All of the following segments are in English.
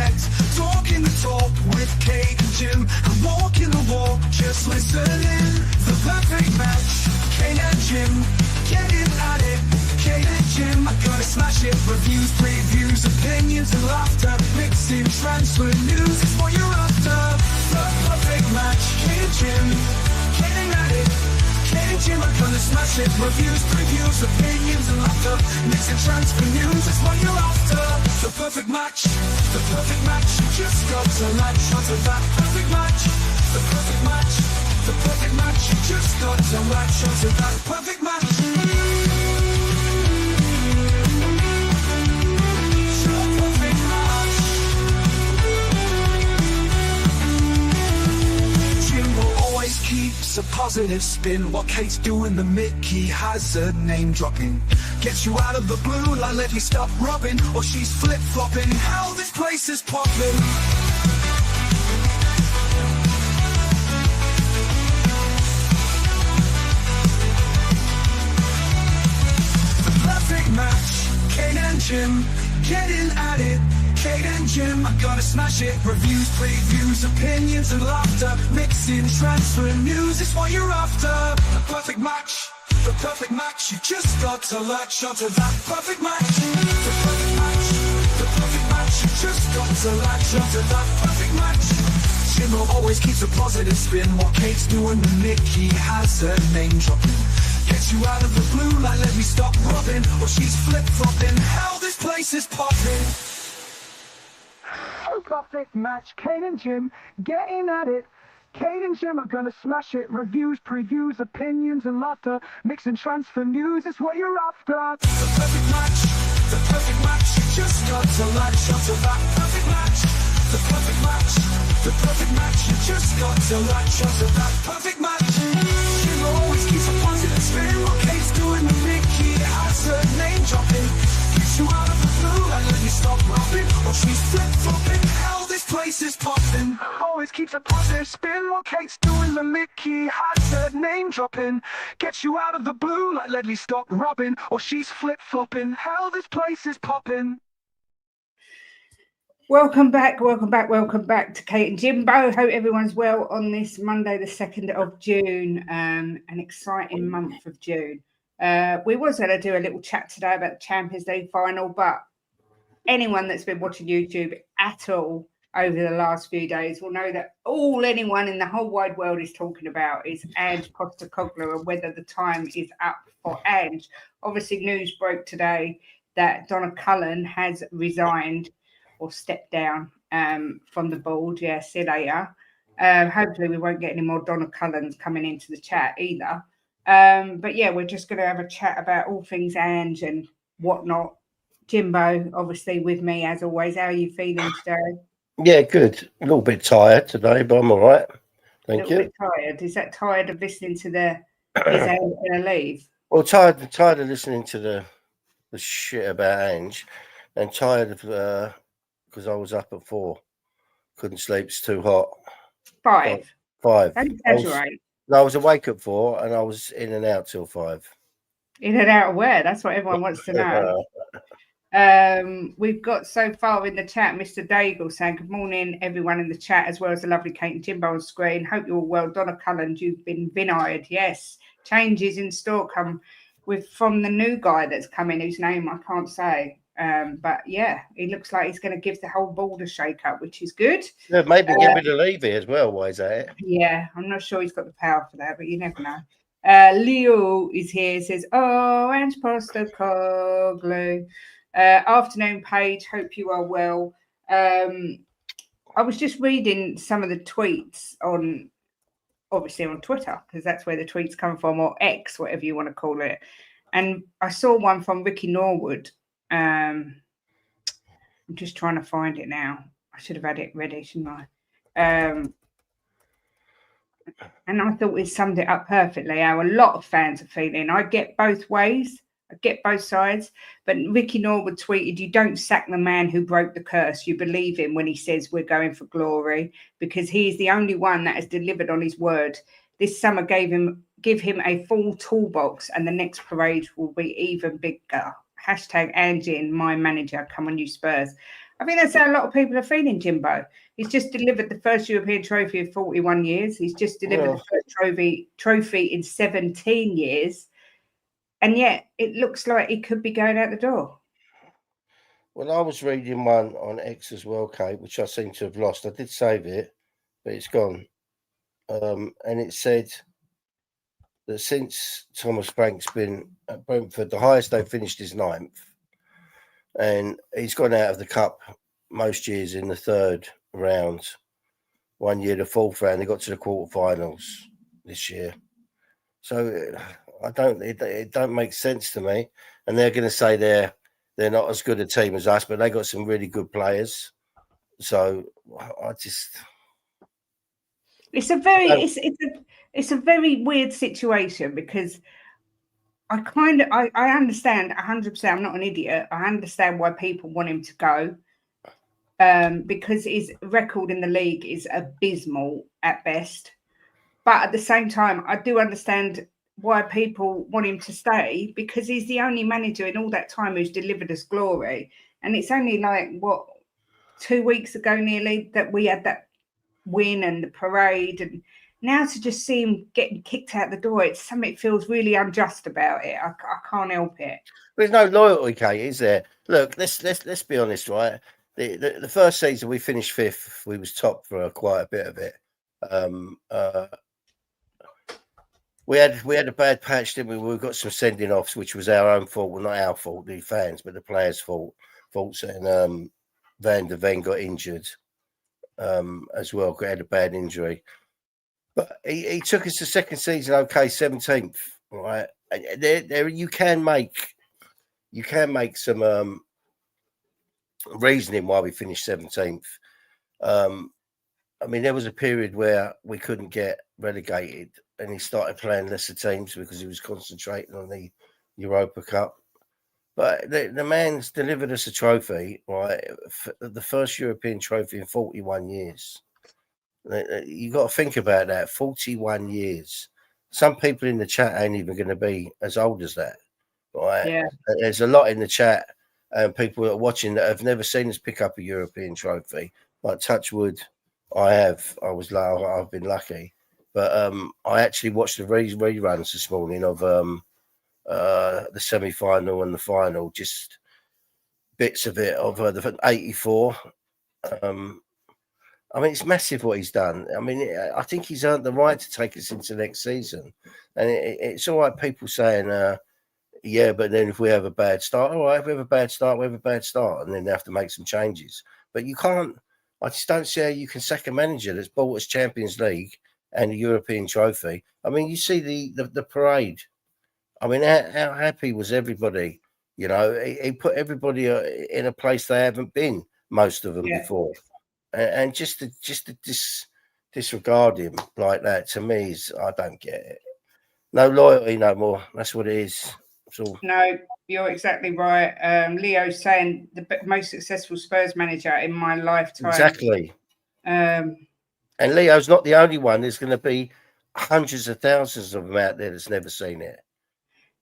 connect. Talking the talk with Kate and Jim, and walking the walk, just listening. The perfect match, Kate and Jim, getting at it. Kate and Jim, I'm gonna smash it. Reviews, previews, opinions and laughter, mixing transfer news is what you're after. The perfect match, Kate and Jim, getting at it. Kate and Jim are gonna smash it. Reviews, previews, opinions and laughter, mixing transfer news is what you're after. The perfect match, the perfect match. You just got to latch onto that perfect match. The perfect match, the perfect match. You just got to latch onto that perfect match. Keeps a positive spin while Kate's doing the Mickey hazard name dropping. Gets you out of the blue like let me stop rubbing, or she's flip flopping. How this place is popping. The perfect match, Kate and Jim, getting at it. Kate and Jim, I'm gonna smash it. Reviews, previews, opinions and laughter, mixing transfer news is what you're after. The perfect match, the perfect match. You just got to latch onto that perfect match. The perfect match, the perfect match. You just got to latch onto that perfect match. Jim always keeps a positive spin while Kate's doing the Mickey hazard name dropping. Gets you out of the blue like let me stop rubbing, or she's flip flopping. How this place is popping. Perfect match, Kate and Jim, getting at it. Kate and Jim are gonna smash it. Reviews, previews, opinions and laughter, mixing transfer news is what you're after. The perfect match, the perfect match. You just got to latch onto that perfect match. The perfect match, the perfect match. You just got to latch onto that perfect match. Jim always keeps a positive spin while Kate's doing the Mickey hazard name dropping. Gets you out of the blue and let you stop rubbing, or she's flip flopping. How this place is popping. Always keeps a positive spin while Kate's doing the Mickey hazard name dropping. Gets you out of the blue like let me stop rubbing, or she's flip flopping. How this place is popping. Welcome back to Kate and Jimbo. Hope everyone's well on this Monday, the 2nd of June, an exciting month of June. We was going to do a little chat today about the Champions League final, but anyone that's been watching YouTube at all over the last few days will know that all anyone in the whole wide world is talking about is Ange Postecoglou and whether the time is up for Ange. Obviously, news broke today that Donna Cullen has resigned or stepped down from the board. Yeah, see you later. Hopefully we won't get any more Donna Cullens coming into the chat either. But yeah, we're just going to have a chat about all things Ange and whatnot. Jimbo, obviously with me as always. How are you feeling today? Yeah, good. A little bit tired today, but I'm all right. Thank you. A little bit tired. Is that tired of listening to the is Ange going to leave? Well, tired of listening to the shit about Ange, and tired of because I was up at 4, couldn't sleep. It's too hot. 5. Don't exaggerate. I was awake at 4 and I was in and out till 5. In and out of where? That's what everyone wants to know. We've got so far in the chat Mr. Daigle saying good morning everyone in the chat, as well as the lovely Kate and Jimbo on screen. Hope you're all well. Donna Cullen, you've been vineyard. Yes, changes in store come from the new guy that's coming, whose name I can't say. But yeah, he looks like he's going to give the whole board a shake up, which is good. Yeah, maybe get rid of Levy as well. Why is that? Yeah, I'm not sure he's got the power for that, but you never know. Leo is here, says, oh, Ange Postecoglou. Afternoon, Paige. Hope you are well. I was just reading some of the tweets obviously on Twitter, because that's where the tweets come from, or X, whatever you want to call it. And I saw one from Ricky Norwood. I'm just trying to find it now. I should have had it ready, shouldn't I? And I thought it summed it up perfectly how a lot of fans are feeling. I get both ways. I get both sides. But Ricky Norwood tweeted, you don't sack the man who broke the curse. You believe him when he says we're going for glory, because he is the only one that has delivered on his word. This summer give him a full toolbox, and the next parade will be even bigger. Hashtag Angie and my manager. Come on, you Spurs. I think that's how a lot of people are feeling, Jimbo. He's just delivered the first European trophy in 41 years. He's just delivered the first trophy in 17 years. And yet it looks like he could be going out the door. Well, I was reading one on X as well, Kate, which I seem to have lost. I did save it, but it's gone. And it said that since Thomas Frank's been at Brentford, the highest they finished is 9th. And he's gone out of the cup most years in the 3rd round. One year, the 4th round, they got to the quarterfinals this year. So it don't make sense to me. And they're going to say they're not as good a team as us, but they got some really good players. So it's a very weird situation because I understand 100%. I'm not an idiot. I understand why people want him to go because his record in the league is abysmal at best. But at the same time, I do understand why people want him to stay because he's the only manager in all that time who's delivered us glory. And it's only like, 2 weeks ago nearly that we had that win and the parade. And now to just see him getting kicked out the door, it's something that feels really unjust about it. I can't help it. There's no loyalty, Kate, is there? Look, let's be honest, right? The first season we finished 5th. We was top for quite a bit of it. We had a bad patch, didn't we? We got some sending offs, which was our own fault. Well, not our fault, the fans, but the players' faults. And Van der Ven got injured as well. Had a bad injury, but he took us to second season. Okay, 17th, right? There you can make some reasoning why we finished 17th. I mean, there was a period where we couldn't get relegated, and he started playing lesser teams because he was concentrating on the Europa Cup. But the man's delivered us a trophy, right? The first European trophy in 41 years. You got to think about that. 41 years. Some people in the chat ain't even going to be as old as that, right? Yeah. There's a lot in the chat, and people that are watching that have never seen us pick up a European trophy. Like Touchwood, I've been lucky. But I actually watched the reruns this morning of the semi-final and the final, just bits of it of the 84. I mean, it's massive what he's done. I mean, I think he's earned the right to take us into next season. And it's all right, people saying, yeah, but then if we have a bad start, all right, if we have a bad start, we have a bad start. And then they have to make some changes. But you can't, I just don't see how you can sack a manager that's bought us Champions League and a European trophy. I mean, you see the parade. I mean, how happy was everybody? You know, he put everybody in a place they haven't been, most of them before. And just to disregard him like that, to me, I don't get it. No loyalty no more. That's what it is. No, you're exactly right. Leo's saying the most successful Spurs manager in my lifetime. Exactly. And Leo's not the only one. There's going to be hundreds of thousands of them out there that's never seen it.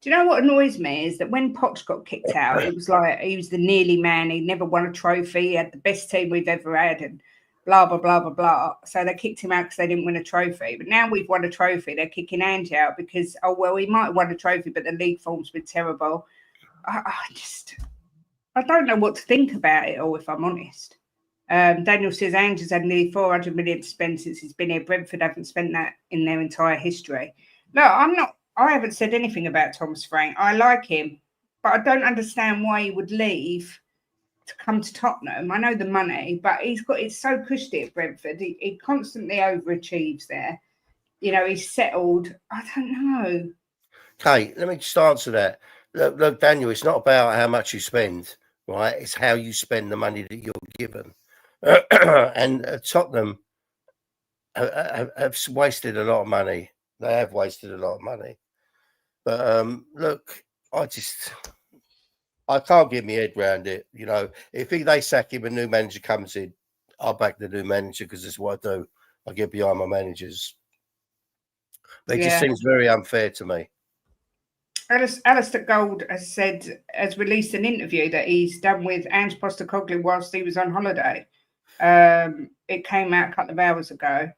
Do you know what annoys me is that when Poch got kicked out, it was like he was the nearly man. He never won a trophy. He had the best team we've ever had and blah, blah, blah, blah, blah. So they kicked him out because they didn't win a trophy. But now we've won a trophy. They're kicking Ange out because, oh, well, he might have won a trophy, but the league form's been terrible. I don't know what to think about it all, if I'm honest. Daniel says Ange has had nearly 400 million to spend since he's been here. Brentford haven't spent that in their entire history. No, I haven't said anything about Thomas Frank. I like him, but I don't understand why he would leave to come to Tottenham. I know the money, but it's so cushy at Brentford. He constantly overachieves there. You know, he's settled. I don't know. Kate, let me just answer that. Look, Daniel, it's not about how much you spend, right? It's how you spend the money that you're given. And Tottenham have wasted a lot of money. They have wasted a lot of money. But look, I can't get my head around it. You know, if they sack him, a new manager comes in, I'll back the new manager because that's what I do. I get behind my managers. They just seems very unfair to me. Alistair Gold has released an interview that he's done with Ange Postecoglou whilst he was on holiday. It came out a couple of hours ago.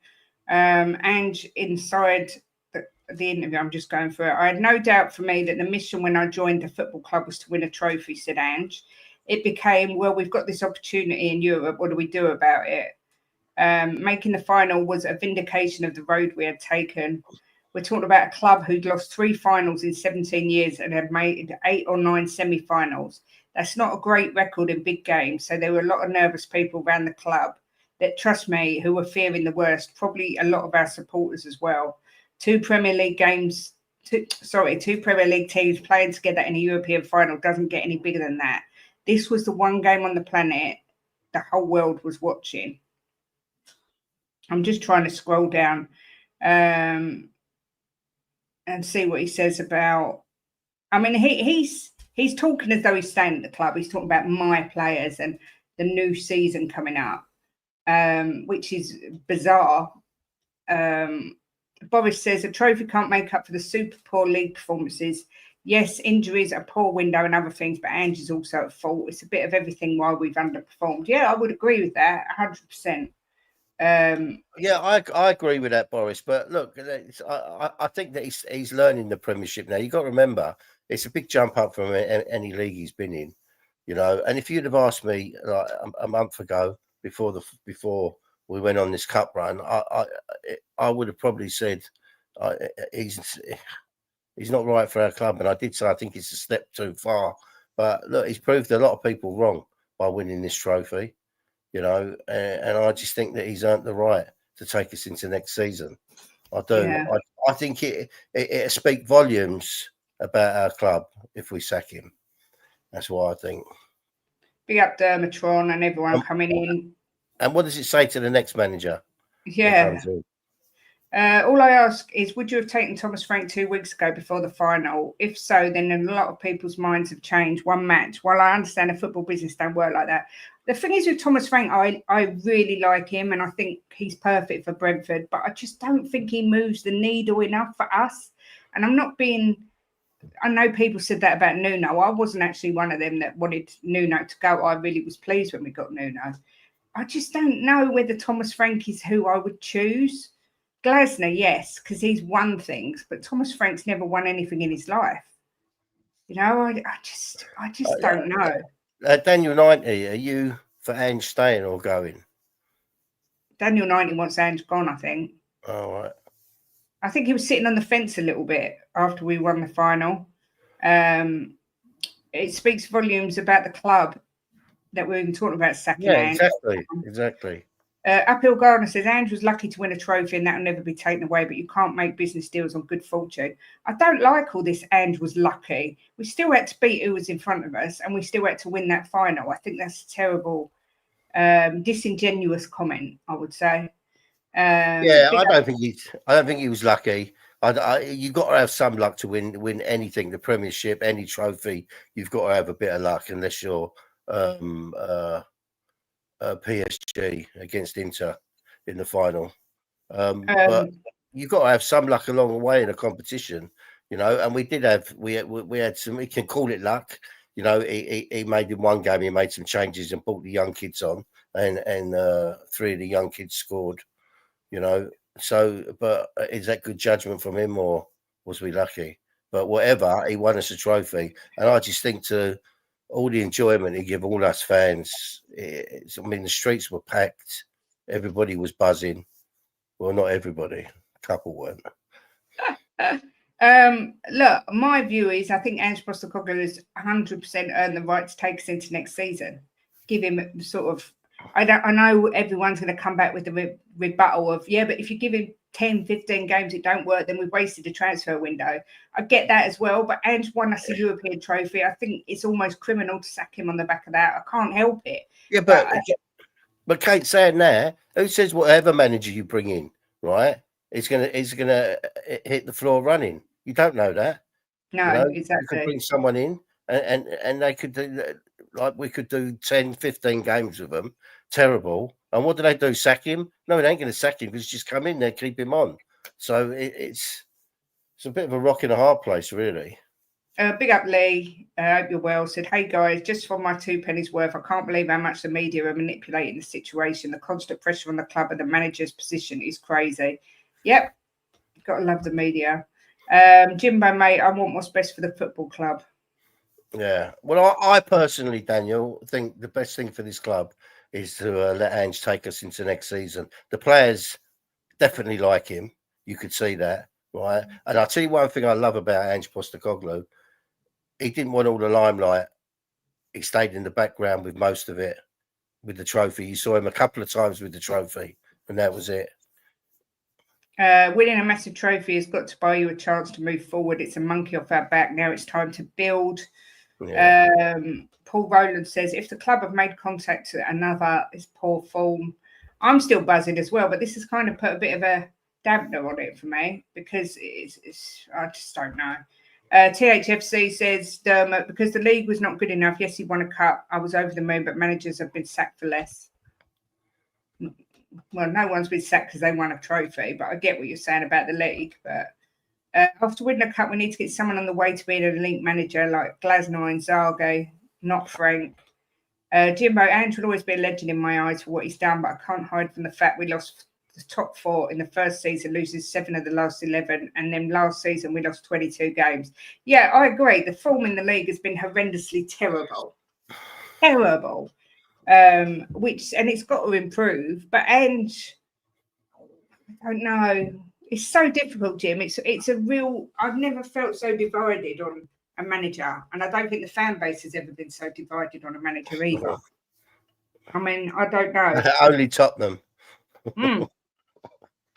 Ange, inside the interview, I'm just going through it. I had no doubt for me that the mission when I joined the football club was to win a trophy, said Ange. It became, well, we've got this opportunity in Europe. What do we do about it? Making the final was a vindication of the road we had taken. We're talking about a club who'd lost 3 finals in 17 years and had made 8 or 9 semi-finals. That's not a great record in big games. So there were a lot of nervous people around the club that, trust me, who were fearing the worst. Probably a lot of our supporters as well. 2 Premier League teams playing together in a European final doesn't get any bigger than that. This was the one game on the planet the whole world was watching. I'm just trying to scroll down and see what he says about. I mean, he's talking as though he's staying at the club. He's talking about my players and the new season coming up, which is bizarre. Boris says a trophy can't make up for the super poor league performances. Yes, injuries, a poor window and other things, but Ange is also at fault. It's a bit of everything why we've underperformed. Yeah, I would agree with that, 100%. Yeah, I agree with that, Boris. But look, I think that he's learning the Premiership now. You've got to remember, it's a big jump up from any league he's been in, you know. And if you'd have asked me like a month ago before we went on this cup run, I would have probably said he's not right for our club. And I did say I think it's a step too far. But look, he's proved a lot of people wrong by winning this trophy, you know. And I just think that he's earned the right to take us into next season. I do. Yeah. I think it speak volumes about our club if we sack him. That's what I think. Big up Dermatron and everyone coming in. And what does it say to the next manager? Yeah. All I ask is, would you have taken Thomas Frank 2 weeks ago before the final? If so, then a lot of people's minds have changed. One match. While I understand the football business don't work like that. The thing is with Thomas Frank, I really like him and I think he's perfect for Brentford, but I just don't think he moves the needle enough for us. And I'm not being... I know people said that about Nuno. I wasn't actually one of them that wanted Nuno to go. I really was pleased when we got Nuno. I just don't know whether Thomas Frank is who I would choose. Glasner, yes, because he's won things, but Thomas Frank's never won anything in his life. You know, I just don't know. Daniel 90, are you for Ange staying or going? Daniel 90 wants Ange gone, I think. All right. I think he was sitting on the fence a little bit after we won the final. It speaks volumes about the club that we've been talking about sacking Ange. Exactly. Uphill Gardner says Ange was lucky to win a trophy and that will never be taken away, but you can't make business deals on good fortune. I don't like all this Ange was lucky. We still had to beat who was in front of us and we still had to win that final. I think that's a terrible, disingenuous comment, I would say. I don't think he was lucky. You got to have some luck to win anything, the Premiership, any trophy. You've got to have a bit of luck, unless you're PSG against Inter in the final. But you've got to have some luck along the way in a competition, you know. And we did have we had some. We can call it luck, you know. He made in one game. He made some changes and brought the young kids on, and 3 of the young kids scored. You know, so, but is that good judgment from him or was we lucky? But whatever, he won us a trophy. And I just think to all the enjoyment he gave all us fans, I mean, the streets were packed. Everybody was buzzing. Well, not everybody. A couple weren't. Look, my view is I think Ange Postecoglou has 100% earned the right to take us into next season. Give him sort of... I know everyone's going to come back with the rebuttal of, yeah, but if you give him 10, 15 games, it don't work, then we've wasted the transfer window. I get that as well, but Ange won us a European trophy. I think it's almost criminal to sack him on the back of that. I can't help it. Yeah, but Kate saying that, who says whatever manager you bring in, right, is gonna hit the floor running? You don't know that. No, you know? exactly. You could bring someone in and they could do, like we could do 10, 15 games with them. Terrible. And what do they do? Sack him? No, they ain't going to sack him because just come in there, keep him on. So it's a bit of a rock in a hard place, really. Big up Lee. I hope you're well. Said, hey guys, just for my 2 pennies worth, I can't believe how much the media are manipulating the situation. The constant pressure on the club and the manager's position is crazy. Yep, gotta love the media. Jimbo, mate, I want what's best for the football club. Yeah. Well, I personally, Daniel, think the best thing for this club is to let Ange take us into next season. The players definitely like him. You could see that, right? And I'll tell you one thing I love about Ange Postecoglou. He didn't want all the limelight. He stayed in the background with most of it, with the trophy. You saw him a couple of times with the trophy, and that was it. Winning a massive trophy has got to buy you a chance to move forward. It's a monkey off our back. Now it's time to build. Yeah. Paul Rowland says, if the club have made contact to another, it's poor form. I'm still buzzing as well, but this has kind of put a bit of a dampener on it for me because it's I just don't know. THFC says, Dermot, because the league was not good enough. Yes, he won a cup. I was over the moon, but managers have been sacked for less. Well, no one's been sacked because they won a trophy, but I get what you're saying about the league. But after winning a cup, we need to get someone on the way to being an elite manager like Glasner and Zage, not Frank. Jimbo, Ange will always be a legend in my eyes for what he's done, but I can't hide from the fact we lost the top 4 in the first season, loses 7 of the last 11, and then last season we lost 22 games. Yeah, I agree. The form in the league has been horrendously terrible. Terrible. And it's got to improve. But Ange, I don't know. It's so difficult, Jim. It's a real. I've never felt so divided on a manager, and I don't think the fan base has ever been so divided on a manager either. I mean, I don't know. Only Tottenham.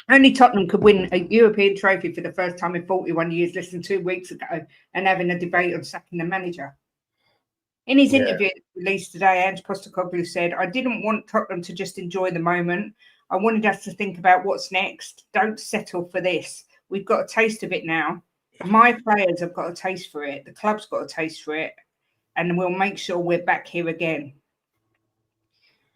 Only Tottenham could win a European trophy for the first time in 41 years, less than 2 weeks ago, and having a debate on sacking the manager. In his interview released today, Ange Postecoglou said, I didn't want Tottenham to just enjoy the moment. I wanted us to think about what's next. Don't settle for this. We've got a taste of it now. My players have got a taste for it. The club's got a taste for it. And we'll make sure we're back here again.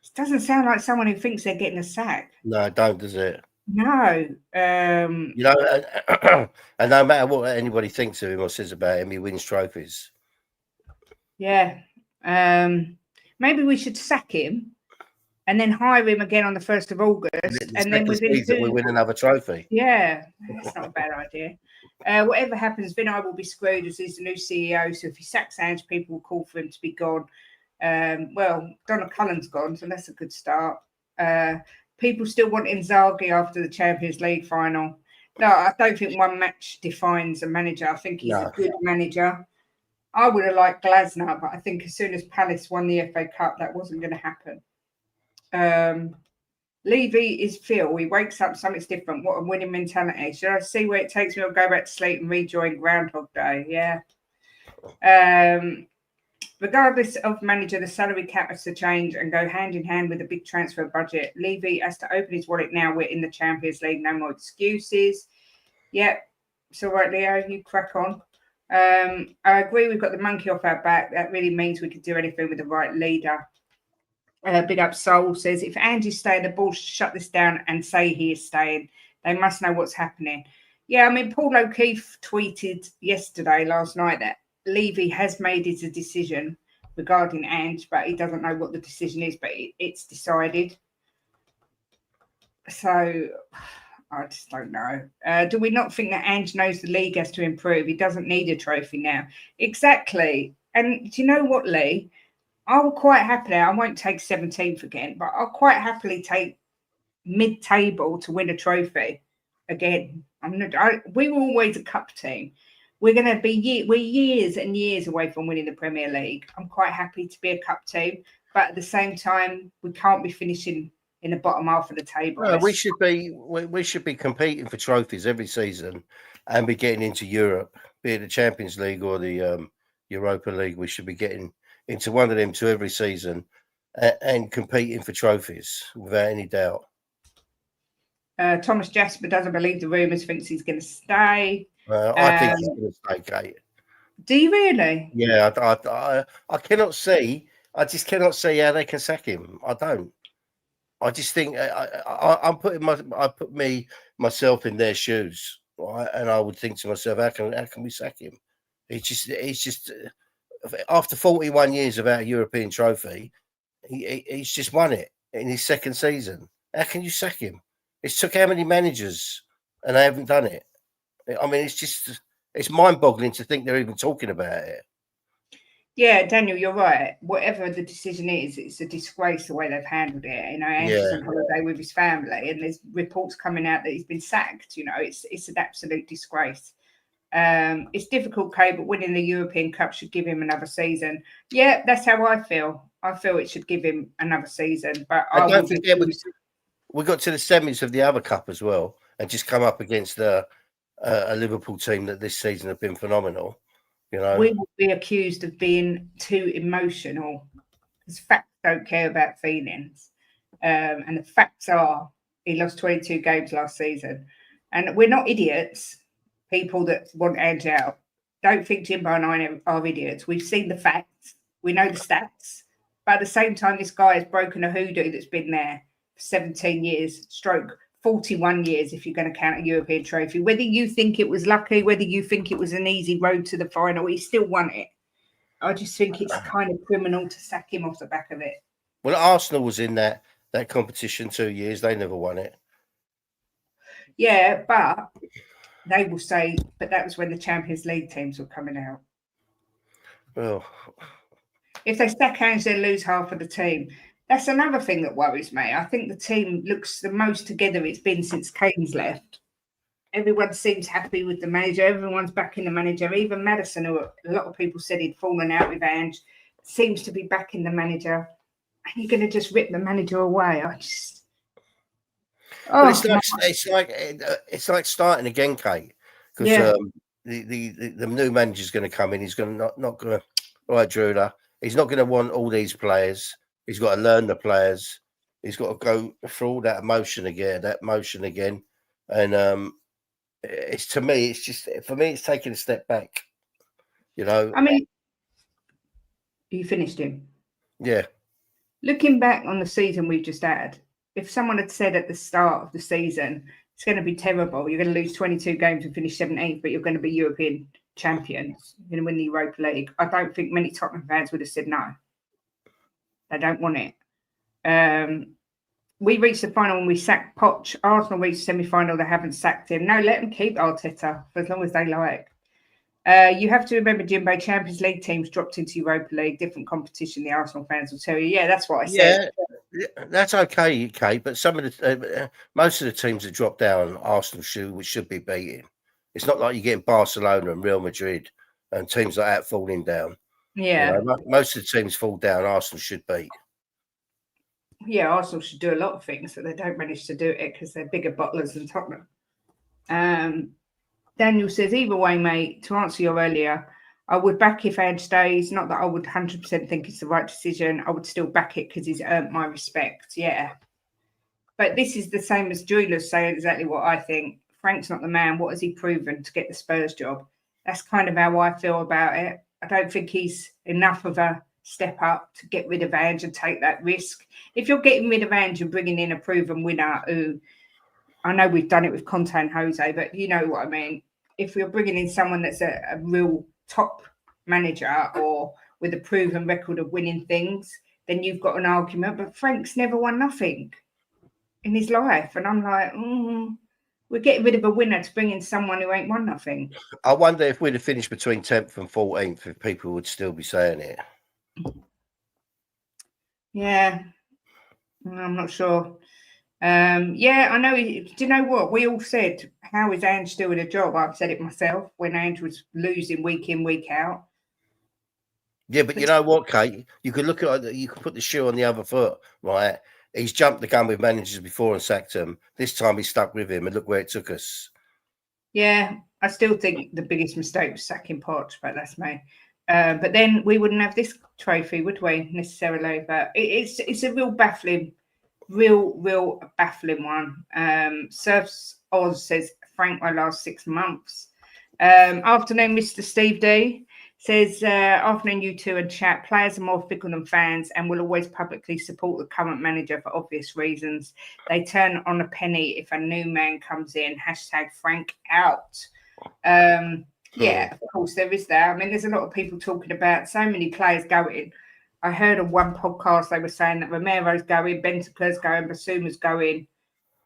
It doesn't sound like someone who thinks they're getting a sack. No, it don't, does it? No. And no matter what anybody thinks of him or says about him, he wins trophies. Yeah. Maybe we should sack him and then hire him again on the 1st of August. And then we win another trophy. Yeah, that's not a bad idea. Whatever happens, Vinay will be screwed as he's the new CEO. So if he sacks Ange, people will call for him to be gone. Well, Donna Cullen's gone, so that's a good start. People still want Inzaghi after the Champions League final. No, I don't think one match defines a manager. I think he's a good manager. I would have liked Glasner, but I think as soon as Palace won the FA Cup, that wasn't going to happen. Levy is Phil. He wakes up, something's different. What a winning mentality. Should I see where it takes me or go back to sleep and rejoin Groundhog Day? Yeah. Regardless of manager, the salary cap has to change and go hand in hand with a big transfer budget. Levy has to open his wallet now. We're in the Champions League. No more excuses. Yep. It's all right, Leo. You crack on. I agree. We've got the monkey off our back. That really means we could do anything with the right leader. Big up Soul says, if Ange's staying, the board should shut this down and say he is staying. They must know what's happening. Yeah, I mean, Paul O'Keefe tweeted last night, that Levy has made his decision regarding Ange, but he doesn't know what the decision is, but it's decided. So I just don't know. Do we not think that Ange knows the league has to improve? He doesn't need a trophy now. Exactly. And do you know what, Lee? I will quite happily, I won't take 17th again, but I'll quite happily take mid-table to win a trophy again. We were always a cup team. We're going to be we're years and years away from winning the Premier League. I'm quite happy to be a cup team, but at the same time, we can't be finishing in the bottom half of the table. No, we should be competing for trophies every season and be getting into Europe, be it the Champions League or the Europa League. We should be getting into one of them two every season and competing for trophies without any doubt. Thomas Jasper doesn't believe the rumours, thinks he's going to stay. I think he's going to stay, Kate. Do you really? Yeah, I cannot see. I just cannot see how they can sack him. I don't. I just think I put myself in their shoes, right? And I would think to myself, how can we sack him? He's just after 41 years without a European trophy, he's just won it in his second season. How can you sack him? It's took how many managers and they haven't done it? I mean, it's mind-boggling to think they're even talking about it. Yeah, Daniel, you're right. Whatever the decision is, it's a disgrace the way they've handled it. You know, Ange's on holiday with his family, and there's reports coming out that he's been sacked. You know, it's an absolute disgrace. It's difficult, Kate, but winning the European Cup should give him another season. Yeah, that's how I feel. I feel it should give him another season. But I don't forget we got to the semis of the other cup as well, and just come up against a Liverpool team that this season have been phenomenal. You know, we will be accused of being too emotional because facts don't care about feelings. And the facts are he lost 22 games last season. And we're not idiots, people that want Ange out. Don't think Jimbo and I are idiots. We've seen the facts. We know the stats. But at the same time, this guy has broken a hoodoo that's been there for 17 years, stroke 41 years if you're going to count a European trophy. Whether you think it was lucky, whether you think it was an easy road to the final, he still won it. I just think it's kind of criminal to sack him off the back of it. Well, Arsenal was in that competition 2 years. They never won it. Yeah, but they will say, but that was when the Champions League teams were coming out. Well, if they sack Ange, they lose half of the team. That's another thing that worries me. I think the team looks the most together it's been since Kane's left. Everyone seems happy with the manager. Everyone's backing the manager. Even Maddison, who a lot of people said he'd fallen out with Ange, seems to be backing the manager. And you're going to just rip the manager away. It's like starting again, Kate. Because the new manager's going to come in. He's going to not going to. All right, Drew. He's not going to want all these players. He's got to learn the players. He's got to go through all that motion again. And it's to me, it's just for me, it's taking a step back. You know. I mean, you finished him. Yeah. Looking back on the season we've just had, if someone had said at the start of the season it's going to be terrible, you're going to lose 22 games and finish 17th, but you're going to be European champions, you're going to win the Europa League, I don't think many Tottenham fans would have said no. They don't want it. We reached the final when we sacked Poch. Arsenal reached the semi-final. They haven't sacked him. No, let them keep Arteta for as long as they like. You have to remember, Jimbo, Champions League teams dropped into Europa League, different competition. The Arsenal fans will tell you. Yeah, that's what I said. Yeah, that's okay, Kate. But some of the most of the teams that dropped down, Arsenal should be beating. It's not like you're getting Barcelona and Real Madrid and teams like that falling down. Yeah, you know, most of the teams fall down. Arsenal should beat. Yeah, Arsenal should do a lot of things, but they don't manage to do it because they're bigger bottlers than Tottenham. Daniel says, either way, mate, to answer your earlier, I would back if Ange stays. Not that I would 100% think it's the right decision. I would still back it because he's earned my respect. Yeah. But this is the same as Julius saying exactly what I think. Frank's not the man. What has he proven to get the Spurs job? That's kind of how I feel about it. I don't think he's enough of a step up to get rid of Ange and take that risk. If you're getting rid of Ange and bringing in a proven winner who, I know we've done it with Conte and Jose, but you know what I mean. If you're bringing in someone that's a real top manager or with a proven record of winning things, then you've got an argument. But Frank's never won nothing in his life. And I'm like, we're getting rid of a winner to bring in someone who ain't won nothing. I wonder if we'd have finished between 10th and 14th, if people would still be saying it. Yeah, I'm not sure. Yeah, I know. Do you know what? We all said, how is Ange doing a job? I've said it myself when Ange was losing week in, week out. Yeah, but you know what, Kate? You could look at it, you could put the shoe on the other foot, right? He's jumped the gun with managers before and sacked them. This time he's stuck with him, and look where it took us. Yeah, I still think the biggest mistake was sacking Poch, but that's me. But then we wouldn't have this trophy, would we, necessarily? But it's a real baffling one. Surfs Oz says, Frank, my last 6 months. Afternoon, Mr. Steve D says, afternoon, you two and chat. Players are more fickle than fans and will always publicly support the current manager for obvious reasons. They turn on a penny if a new man comes in. # Frank out. Yeah, of course there is that. I mean, there's a lot of people talking about so many players going. I heard on one podcast they were saying that Romero's going, Bentancur's going, Basuma's going.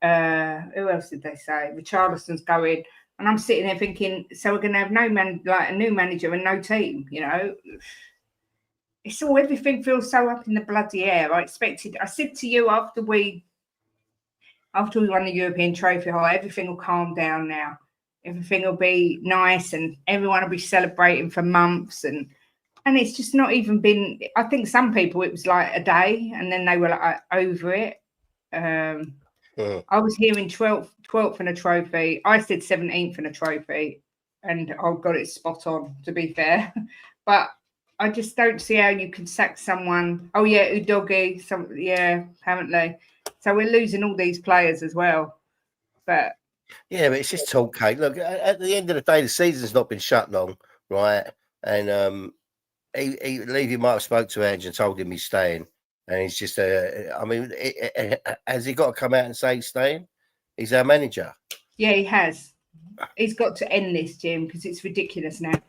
Who else did they say? Richarlison's going. And I'm sitting there thinking, so we're going to have a new manager and no team, you know? It's all, everything feels so up in the bloody air. I said to you after we won the European trophy, everything will calm down now. Everything will be nice and everyone will be celebrating for months. And it's just not even been, I think some people, it was like a day and then they were like over it. I was hearing 12th in a trophy. I said 17th in a trophy and I got it spot on, to be fair. But I just don't see how you can sack someone. Oh, yeah, Udogi. Apparently. So we're losing all these players as well. But yeah, but it's just talk, Kate. Look, at the end of the day, the season's not been shut long, right? And Levy might have spoke to Ange and told him he's staying. And he's just, I mean, has he got to come out and say he's staying? He's our manager. Yeah, he has. He's got to end this, Jim, because it's ridiculous now.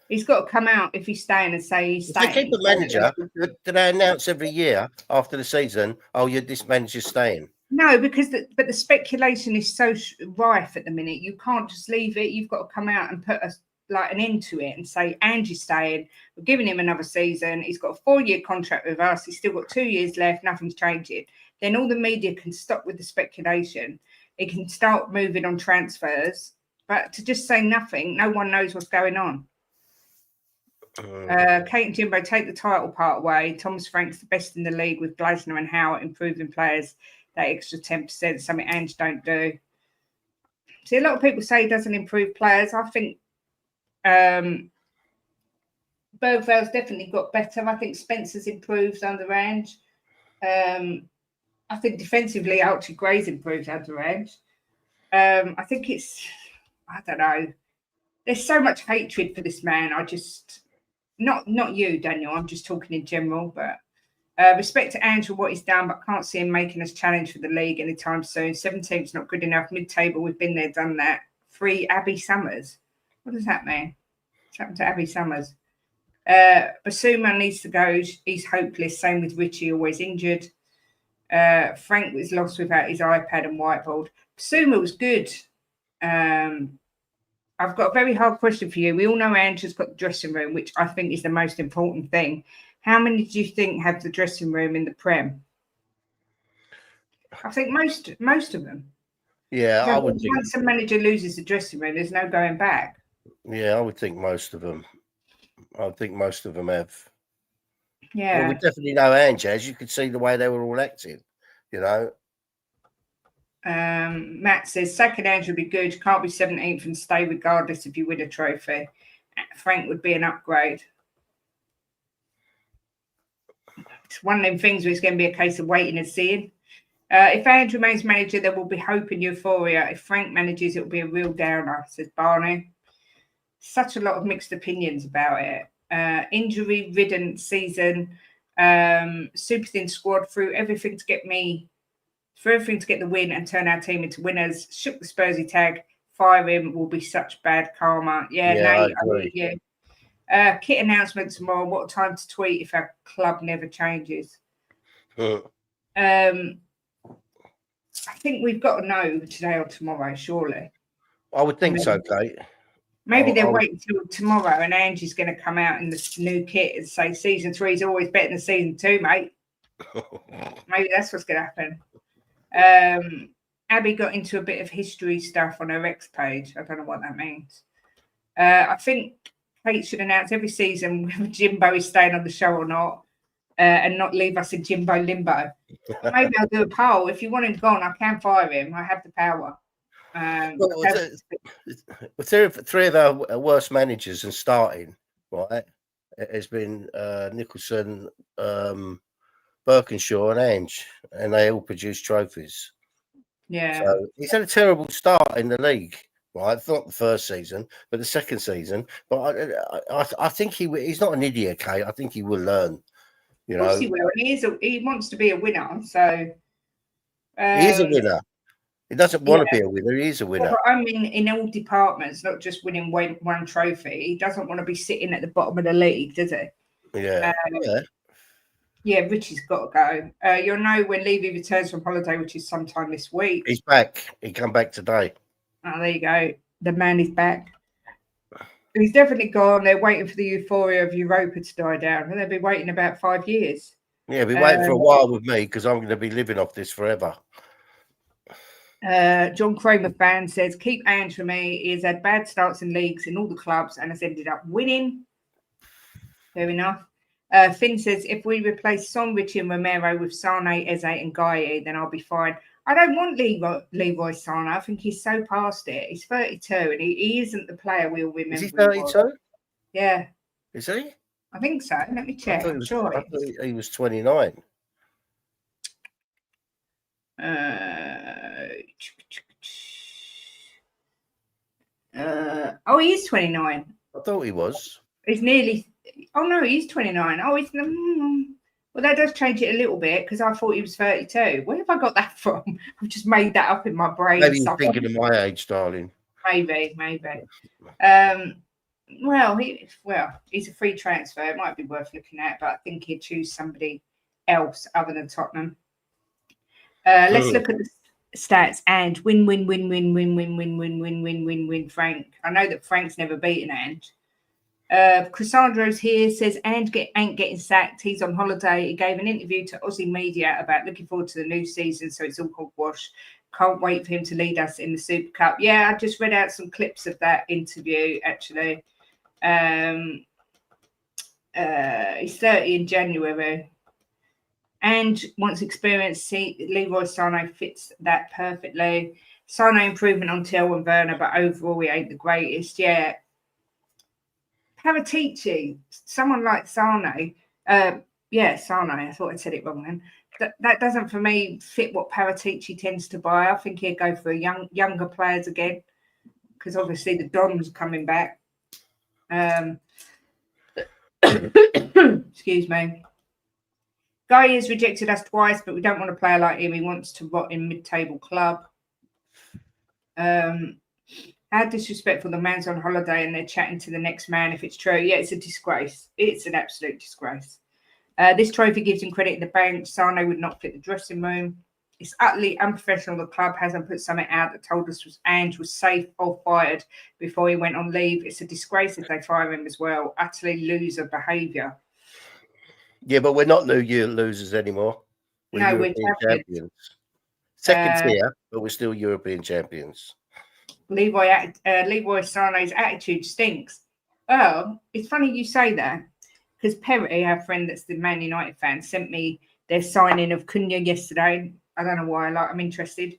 He's got to come out if he's staying and say he's staying. If they keep the manager, do they announce every year after the season, oh, this manager's staying? No, because the speculation is so rife at the minute. You can't just leave it. You've got to come out and put an end to it and say, Ange is staying. We're giving him another season. He's got a 4-year contract with us. He's still got 2 years left. Nothing's changing. Then all the media can stop with the speculation. It can start moving on transfers. But to just say nothing, no one knows what's going on. Kate and Jimbo take the title part away. Thomas Frank's the best in the league with Glasner and Howard improving players that extra 10%, something Ange don't do. See, a lot of people say he doesn't improve players. I think Bergvall's definitely got better. I think Spencer's improved under Ange. I think defensively, Archie Gray's improved under Ange. I think I don't know. There's so much hatred for this man. I just, not you, Daniel. I'm just talking in general, but respect to Ange for what he's done, but can't see him making us challenge for the league anytime soon. 17th's not good enough. Mid-table, we've been there, done that. Free Abby Summers. What does that mean? What's happened to Abby Summers? Basuma needs to go. He's hopeless. Same with Richie, always injured. Frank was lost without his iPad and whiteboard. Basuma was good. I've got a very hard question for you. We all know Ange has got the dressing room, which I think is the most important thing. How many do you think have the dressing room in the Prem? I think most of them. Yeah, so I would think. Once a manager loses the dressing room, there's no going back. Yeah, I would think most of them. I think most of them have. Yeah. Well, we definitely know Ange, as you could see the way they were all acting, you know. Matt says, second Ange would be good. Can't be 17th and stay regardless if you win a trophy. Frank would be an upgrade. It's one of them things where it's going to be a case of waiting and seeing. If Ange remains manager, there will be hope and euphoria. If Frank manages, it will be a real downer, says Barney. Such a lot of mixed opinions about it. Injury-ridden season, super thin squad, through everything to get the win and turn our team into winners. Shook the Spursy tag. Fire him will be such bad karma. Yeah, Nate, I agree. Yeah. Kit announcement tomorrow. What time to tweet if our club never changes? I think we've got to know today or tomorrow, surely. I would think so, Kate. Maybe they'll wait until tomorrow and Angie's going to come out in the new kit and say season 3 is always better than season 2, mate. Maybe that's what's going to happen. Abby got into a bit of history stuff on her X page. I don't know what that means. I think Kate should announce every season whether Jimbo is staying on the show or not, and not leave us in Jimbo limbo. Maybe I'll do a poll. If you want him gone, I can fire him. I have the power. Three of our worst managers and starting, right? It has been Nicholson, Birkinshaw, and Ange, and they all produce trophies. Yeah. So he's had a terrible start in the league, right? Not the first season, but the second season. But I think he's not an idiot, Kate. I think he will learn. You know, of course he will. He wants to be a winner, so he is a winner. He doesn't want to be a winner. He is a Yeah, winner. but I mean, in all departments, not just winning one trophy. He doesn't want to be sitting at the bottom of the league, does he? Yeah. Yeah, Richie's got to go. You'll know when Levy returns from holiday, which is sometime this week. He's back. He come back today. Oh, there you go. The man is back. He's definitely gone. They're waiting for the euphoria of Europa to die down, and they'll be waiting about 5 years. Yeah, be waiting for a while with me because I'm going to be living off this forever. John Kramer fan says, keep Ange for me. He's had bad starts in leagues in all the clubs and has ended up winning. Fair enough. Finn says, if we replace Son, Richie and Romero with Sane, Eze and Gueye, then I'll be fine. I don't want Leroy Sane. I think he's so past it. He's 32 and he isn't the player we all remember. Is he 32? Yeah. Is he? I think so. Let me check. I thought he was 29. He is 29. I thought he was. He's nearly. Oh no, he's 29. Oh, he's. Well, that does change it a little bit because I thought he was 32. Where have I got that from? I've just made that up in my brain. Maybe you're thinking of my age, darling. Maybe. Well, he's a free transfer. It might be worth looking at, but I think he'd choose somebody else other than Tottenham. Let's look at the stats. And win, Frank. I know that Frank's never beaten Ange. Chrysandro's here, says Ange ain't getting sacked. He's on holiday. He gave an interview to Aussie media about looking forward to the new season, so it's all hogwash. Can't wait for him to lead us in the Super Cup. Yeah, I just read out some clips of that interview, actually. He's 30 in January. And once experienced, Leroy Sane fits that perfectly. Sane improvement on Till and Werner, but overall he ain't the greatest. Yeah. Paratici, someone like Sane. Sane. I thought I said it wrong then. That doesn't, for me, fit what Paratici tends to buy. I think he'd go for younger players again, because obviously the Don's coming back. Excuse me. Guy has rejected us twice, but we don't want a player like him. He wants to rot in mid-table club. How disrespectful, the man's on holiday and they're chatting to the next man if it's true. Yeah, it's a disgrace. It's an absolute disgrace. This trophy gives him credit in the bank. Sane would not fit the dressing room. It's utterly unprofessional. The club hasn't put something out that told us Ange was safe or fired before he went on leave. It's a disgrace if they fire him as well. Utterly loser behaviour. Yeah, but we're not losers anymore. We're European champions. Second tier, but we're still European champions. Leroy Sané's attitude stinks. Well, it's funny you say that, because Perry, our friend that's the Man United fan, sent me their signing of Cunha yesterday. I don't know why. I'm interested.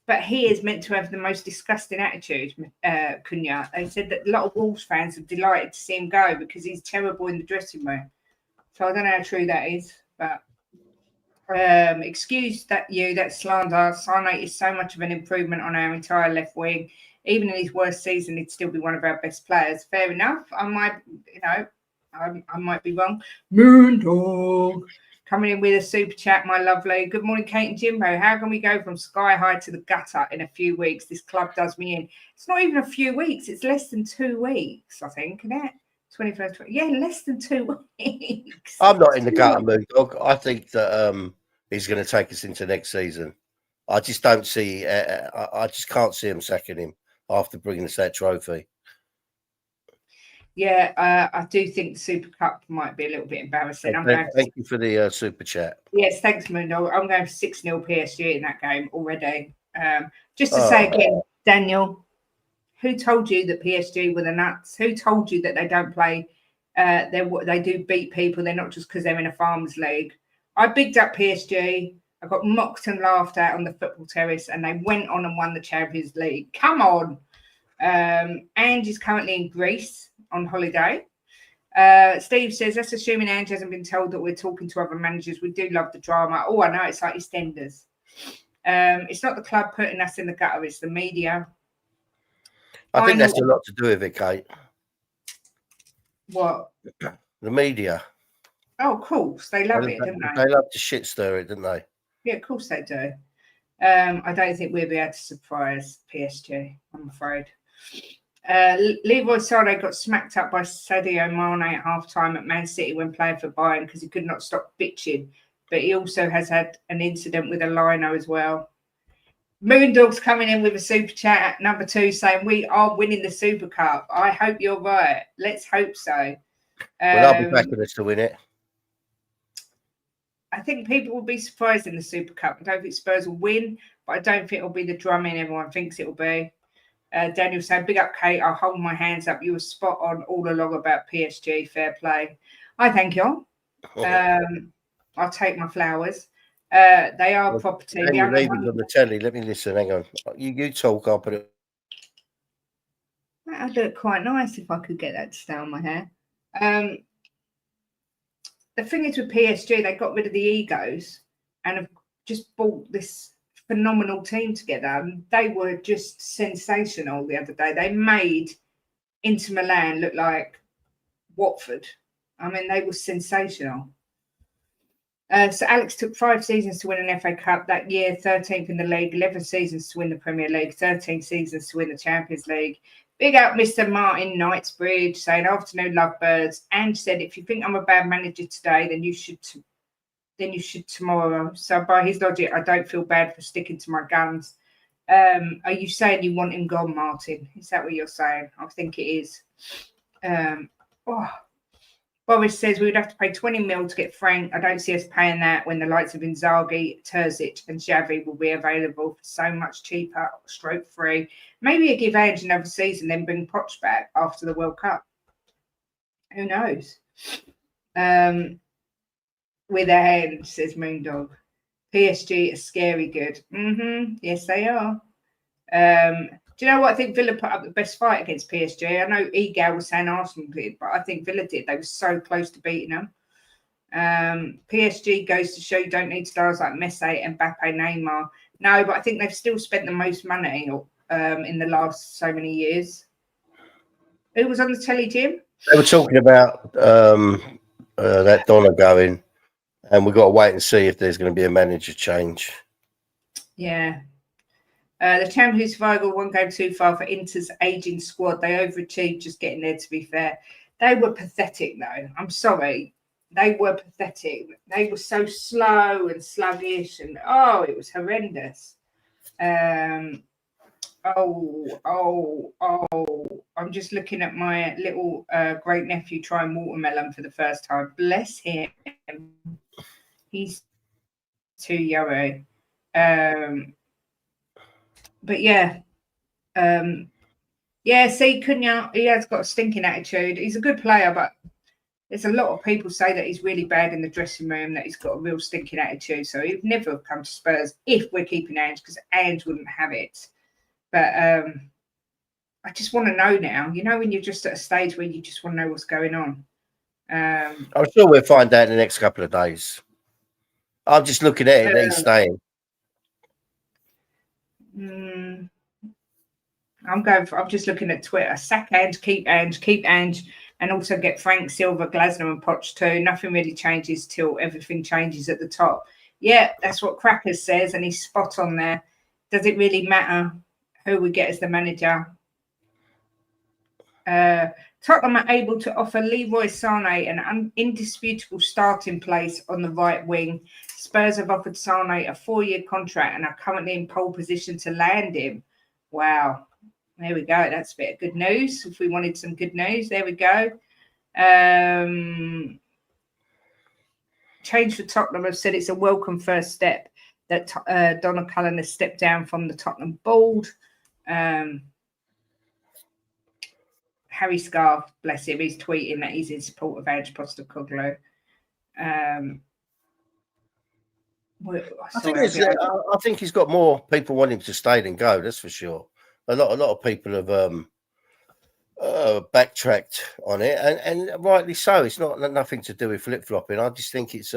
But he is meant to have the most disgusting attitude, Cunha. They said that a lot of Wolves fans are delighted to see him go because he's terrible in the dressing room. So I don't know how true that is, but excuse that slander. Sane is so much of an improvement on our entire left wing. Even in his worst season, he'd still be one of our best players. Fair enough. I might be wrong. Moondog coming in with a super chat, my lovely. Good morning, Kate and Jimbo. How can we go from sky high to the gutter in a few weeks? This club does me in. It's not even a few weeks. It's less than 2 weeks, I think, isn't it? 21st, less than 2 weeks. I'm not in the gutter mood, dog. I think that he's going to take us into next season. I just don't see. I just can't see him sacking him after bringing us that trophy. Yeah, I do think the Super Cup might be a little bit embarrassing. Thank you for the super chat. Yes, thanks, Mundo. I'm going for 6-0 PSG in that game already. Just to say again, Daniel, who told you that PSG were the nuts? Who told you that they don't play? They do beat people. They're not just because they're in a farmers league. I bigged up PSG. I got mocked and laughed at on the football terrace, and they went on and won the Champions League. Come on. Ange is currently in Greece on holiday. Steve says, that's assuming Ange hasn't been told that we're talking to other managers. We do love the drama. Oh, I know. It's like EastEnders. It's not the club putting us in the gutter. It's the media. I think that's a lot to do with it, Kate. What? The media. Oh, of course. They love it, don't they? They love to shit stir it, don't they? Yeah, of course they do. I don't think we'll be able to surprise PSG, I'm afraid. Leroy Sané got smacked up by Sadio Mane at half-time at Man City when playing for Bayern because he could not stop bitching. But he also has had an incident with a lino as well. Moondog's coming in with a super chat at number 2 saying, we are winning the Super Cup. I hope you're right. Let's hope so. Well, I'll be backing us to win it. I think people will be surprised in the Super Cup. I don't think Spurs will win, but I don't think it'll be the drumming everyone thinks it will be. Daniel saying, big up, Kate. I'll hold my hands up. You were spot on all along about PSG. Fair play. I thank you. I'll take my flowers. They are property. Daniel Levy's on the telly. Let me listen. Hang on. You talk. I'll put it. That'd look quite nice if I could get that to stay on my hair. The thing is with PSG, they got rid of the egos and have just brought this phenomenal team together. They were just sensational the other day. They made Inter Milan look like Watford. I mean, they were sensational. So Alex took 5 seasons to win an FA Cup that year, 13th in the league, 11 seasons to win the Premier League, 13 seasons to win the Champions League. Big up Mr. Martin Knightsbridge saying, afternoon lovebirds, and said, if you think I'm a bad manager today, then you should tomorrow. So by his logic, I don't feel bad for sticking to my guns. Are you saying you want him gone, Martin? Is that what you're saying? I think it is. Boris says we would have to pay 20 mil to get Frank. I don't see us paying that when the likes of Inzaghi, Terzic and Xavi will be available for so much cheaper, stroke free. Maybe you give Ange another season, then bring Poch back after the World Cup. Who knows? With a hand, says Moondog. PSG are scary good. Yes, they are. Do you know what? I think Villa put up the best fight against PSG. I know Egal was saying Arsenal did, but I think Villa did. They were so close to beating them. PSG goes to show you don't need stars like Messi, Mbappe, Neymar. No, but I think they've still spent the most money in the last so many years. Who was on the telly, Jim? They were talking about that Donna going, and we've got to wait and see if there's going to be a manager change. Yeah. The Champions League 1 game too far for Inter's ageing squad. They overachieved just getting there, to be fair. They were pathetic, though. I'm sorry. They were pathetic. They were so slow and sluggish, and it was horrendous. I'm just looking at my little great nephew trying watermelon for the first time. Bless him. He's too young. But yeah, see, Cunha, he has got a stinking attitude. He's a good player, but there's a lot of people say that he's really bad in the dressing room, that he's got a real stinking attitude. So he'd never have come to Spurs if we're keeping Ange, because Ange wouldn't have it. But I just want to know now, when you're just at a stage where you just want to know what's going on. I'm sure we'll find out in the next couple of days. I'm just looking at it, he's staying. I'm just looking at Twitter. Sack Ange, keep Ange, and also get Frank, Silva, Glasner, and Poch too. Nothing really changes till everything changes at the top. Yeah, that's what Crackers says, and he's spot on there. Does it really matter who we get as the manager? Tottenham are able to offer Leroy Sané an indisputable starting place on the right wing. Spurs have offered Sané a 4-year contract and are currently in pole position to land him. Wow. There we go. That's a bit of good news. If we wanted some good news, there we go. Change for Tottenham have said it's a welcome first step that Donna Cullen has stepped down from the Tottenham board. Harry Scarf, bless him, he's tweeting that he's in support of Ange Postecoglou. I think he's got more people wanting to stay than go. That's for sure. A lot of people have backtracked on it, and rightly so. It's nothing to do with flip flopping. I just think it's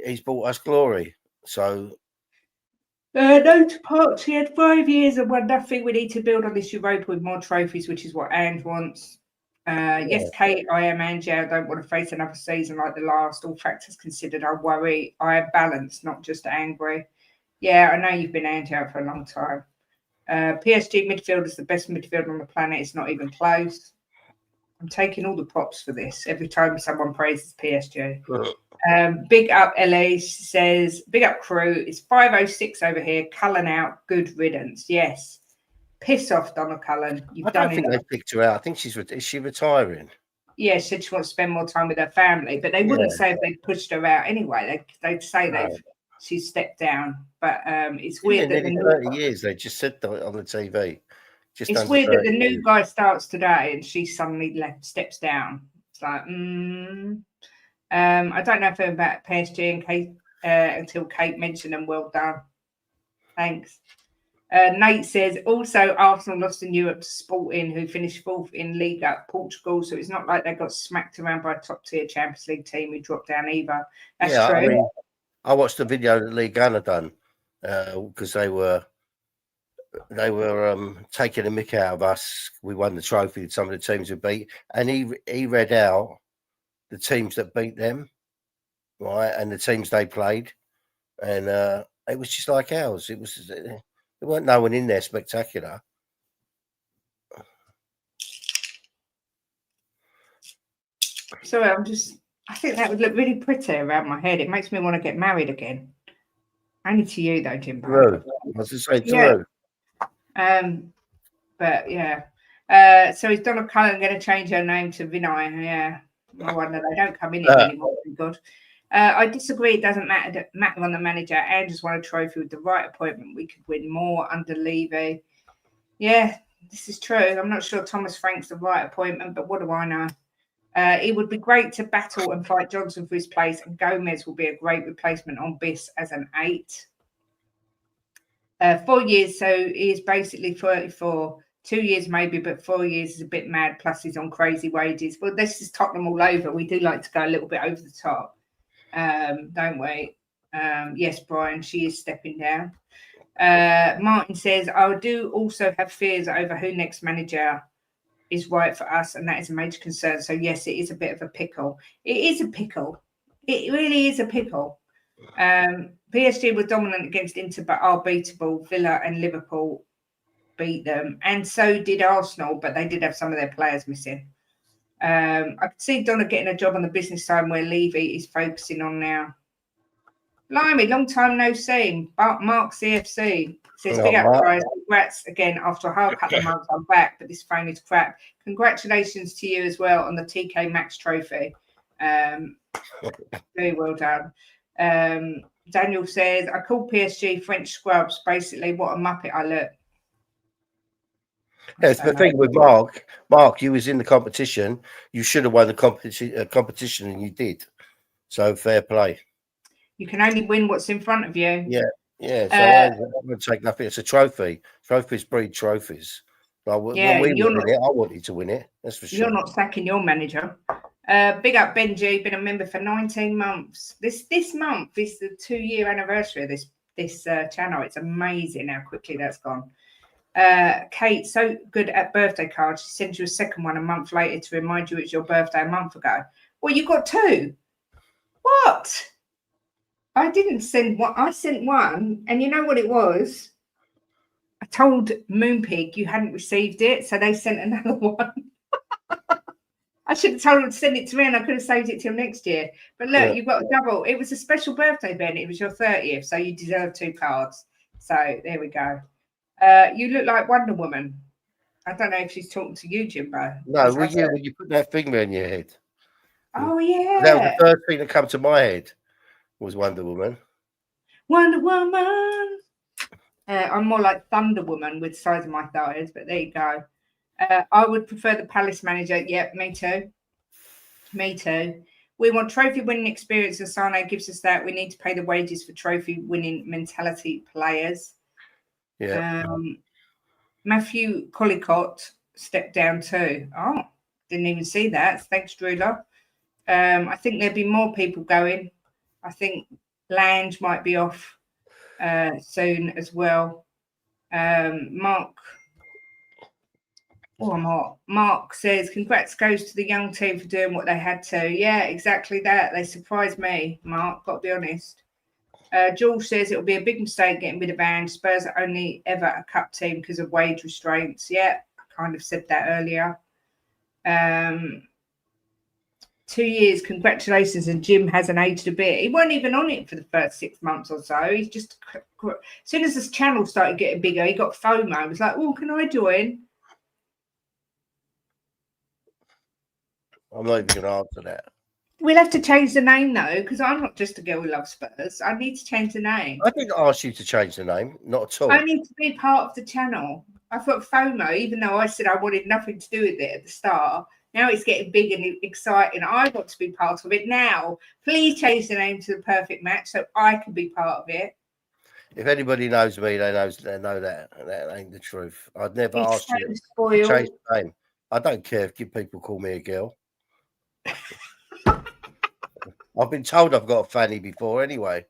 he's brought us glory. So. No to Poch. He had 5 years and won nothing. We need to build on this Europa with more trophies, which is what Ange wants. Yes, Kate, I am Ange. I don't want to face another season like the last. All factors considered, I worry. I am balanced, not just angry. Yeah, I know you've been Ange out for a long time. PSG midfield is the best midfield on the planet. It's not even close. I'm taking all the props for this every time someone praises PSG. Big up Ellie says, big up crew. It's 5:06 over here. Cullen out. Good riddance. Yes. Piss off, Donna Cullen. I don't think they picked her out. I think is she retiring? Yeah, she said she wants to spend more time with her family, but they wouldn't say if they pushed her out anyway. They'd say she's stepped down. But it's weird that nearly 30 years. They just said that on the TV. It's weird that the new guy starts today and she suddenly steps down. It's like, I don't know if about PSG and Kate until Kate mentioned them. Well done. Thanks. Nate says, also Arsenal lost in Europe to Sporting, who finished 4th in League at Portugal. So it's not like they got smacked around by a top-tier Champions League team who dropped down either. That's true. I mean, I watched the video that League Gunner done because they were taking a mick out of us. We won the trophy that some of the teams had beat, and he read out the teams that beat them, right, and the teams they played, and it was just like ours. It was there weren't no one in there spectacular. Sorry, I think that would look really pretty around my head. It makes me want to get married again. Only to you though, Jimbo. True. I was just saying true. But yeah. So is Donna Cullen going to change her name to Vinay? Yeah. No wonder they don't come in here anymore. Thank God. I disagree. It doesn't matter on the manager. Ange just won a trophy with the right appointment. We could win more under Levy. Yeah, this is true. I'm not sure Thomas Frank's the right appointment, but what do I know? It would be great to battle and fight Johnson for his place, and Gomez will be a great replacement on Biss as an 8. 4 years, so he is basically 34. 2 years maybe, but 4 years is a bit mad. Plus he's on crazy wages. Well, this is Tottenham all over. We do like to go a little bit over the top, don't we? Yes, Brian, she is stepping down. Martin says, I do also have fears over who next manager is right for us, and that is a major concern. So yes, it is a bit of a pickle. It is a pickle. It really is a pickle. PSG were dominant against Inter, but are beatable. Villa and Liverpool beat them, and so did Arsenal, but they did have some of their players missing. I could see Donna getting a job on the business side where Levy is focusing on now. Blimey, long time no see. Mark CFC says, big up, guys. Congrats again. After a hard couple of months, I'm back, but this phone is crap. Congratulations to you as well on the TK Maxx trophy. Very well done. Daniel says, I call PSG French scrubs. Basically, what a muppet I look. That's the thing with Mark. Mark, you was in the competition. You should have won the competition, and you did. So fair play. You can only win what's in front of you. Yeah. So I would take nothing. It's a trophy. Trophies breed trophies. Like, when we win it, I wanted to win it. That's for sure. You're not sacking your manager. Big up Benji, been a member for 19 months. This month is the 2-year anniversary of this channel. It's amazing how quickly that's gone. Kate, so good at birthday cards. She sent you a second one a month later to remind you it's your birthday a month ago. Well, you got 2. What? I didn't send one. I sent one, and you know what it was? I told Moonpig you hadn't received it, so they sent another one. I should have told them to send it to me, and I could have saved it till next year. But look, you've got a double. It was a special birthday, Ben. It was your 30th, so you deserve 2 cards. So there we go. You look like Wonder Woman. I don't know if she's talking to you, Jimbo. No, when you put that finger in your head. Oh, yeah. That was the first thing that came to my head. Was Wonder Woman. Wonder Woman. I'm more like Thunder Woman with size of my thighs, but there you go. I would prefer the Palace manager. Yep, me too. Me too. We want trophy winning experience, and Sane gives us that. We need to pay the wages for trophy winning mentality players. Yeah. Matthew Collicott stepped down too. Oh, didn't even see that. Thanks, Drula. I think there'll be more people going. I think Lange might be off soon as well. Mark says, congrats goes to the young team for doing what they had to. Yeah, exactly that. They surprised me, Mark, got to be honest. George says it'll be a big mistake getting rid of Ange. Spurs are only ever a cup team because of wage restraints. Yeah, I kind of said that earlier. 2 years, congratulations. And Jim hasn't aged a bit. He weren't even on it for the first 6 months or so. He's just, as soon as this channel started getting bigger, he got FOMO. He was like, oh, can I join? I'm not even going to answer that. We'll have to change the name though, because I'm not just a girl who loves Spurs. I need to change the name. I didn't ask you to change the name, not at all. I need to be part of the channel. I've got FOMO, even though I said I wanted nothing to do with it at the start. Now it's getting big and exciting. I want to be part of it now. Please change the name to The Perfect Match so I can be part of it. If anybody knows me, they know that ain't the truth. I'd never ask you spoiled. to change the name. I don't care if people call me a girl. I've been told I've got a fanny before anyway.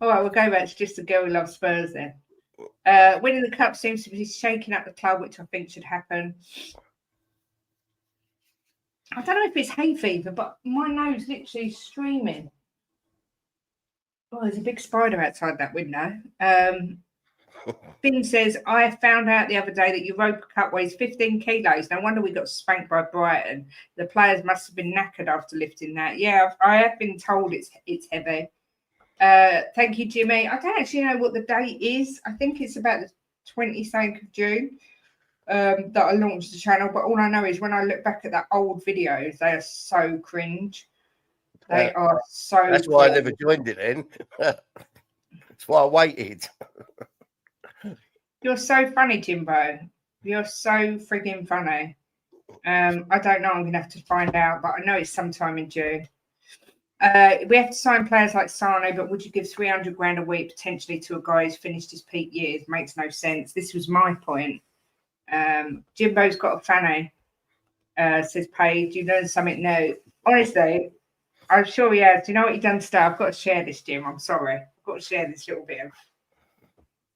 All right, we'll go back to just a girl who loves Spurs then. Winning the cup seems to be shaking up the club, which I think should happen. I don't know if it's hay fever, but my nose literally streaming. Oh, there's a big spider outside that window. Finn says, I found out the other day that Europa Cup weighs 15 kilos. No wonder we got spanked by Brighton. The players must have been knackered after lifting that. Yeah, I have been told it's heavy. Thank you, Jimmy. I don't actually know what the date is. I think it's about the 22nd of June that I launched the channel. But all I know is when I look back at that old videos, they are so cringe. They are so. That's why I never joined it then. That's why I waited. You're so funny, Jimbo. You're so frigging funny. I don't know. I'm going to have to find out, but I know it's sometime in June. We have to sign players like Sane, but would you give 300 grand a week potentially to a guy who's finished his peak years? Makes no sense. This was my point. Jimbo's got a fanny, says Paige. You learned something new. Honestly, I'm sure he has. Do you know what he done today? I've got to share this, Jim. I'm sorry. I've got to share this little bit of.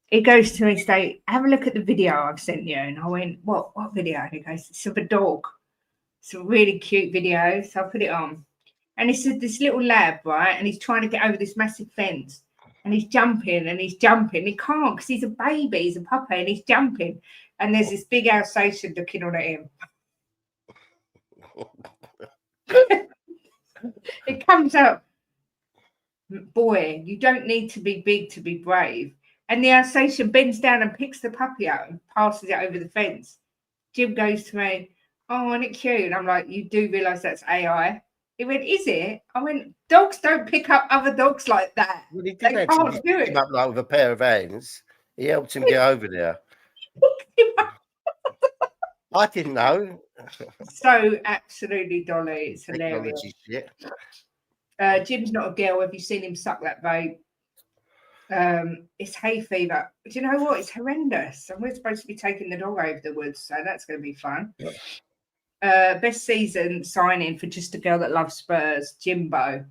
He goes to me, say, have a look at the video I've sent you. And I went, what video? And he goes, it's of a dog. It's a really cute video. So I put it on. And he said, this little lab, right? And he's trying to get over this massive fence. And he's jumping and he's jumping. He can't because he's a baby. He's a puppy and he's jumping. And there's this big Alsatian looking on at him. It comes up, boy, you don't need to be big to be brave. And the Alsatian bends down and picks the puppy up and passes it over the fence. Jim goes to me, oh, isn't it cute? And I'm like, you do realise that's AI? He went, is it? I went, dogs don't pick up other dogs like that. Well, he They can't do it. Him up like with a pair of hands. He helped him get over there. I didn't know. So absolutely, Dolly. It's hilarious. Shit. Jim's not a girl. Have you seen him suck that vape? It's hay fever. Do you know what? It's horrendous. And we're supposed to be taking the dog over the woods, so that's going to be fun. Best season signing for just a girl that loves Spurs, Jimbo.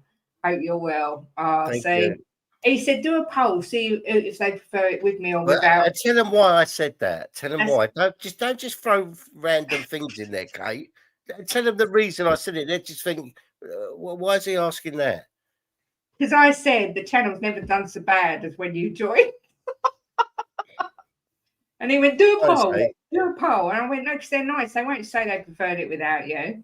Hope you're well. Thank you. He said, do a poll, see if they prefer it with me or without. Tell them why I said that. Tell them why. Don't just throw random things in there, Kate. Tell them the reason I said it. They just think, why is he asking that? Because I said the channel's never done so bad as when you joined. And he went, do a poll. Do a poll. And I went, no, because they're nice. They won't say they preferred it without you.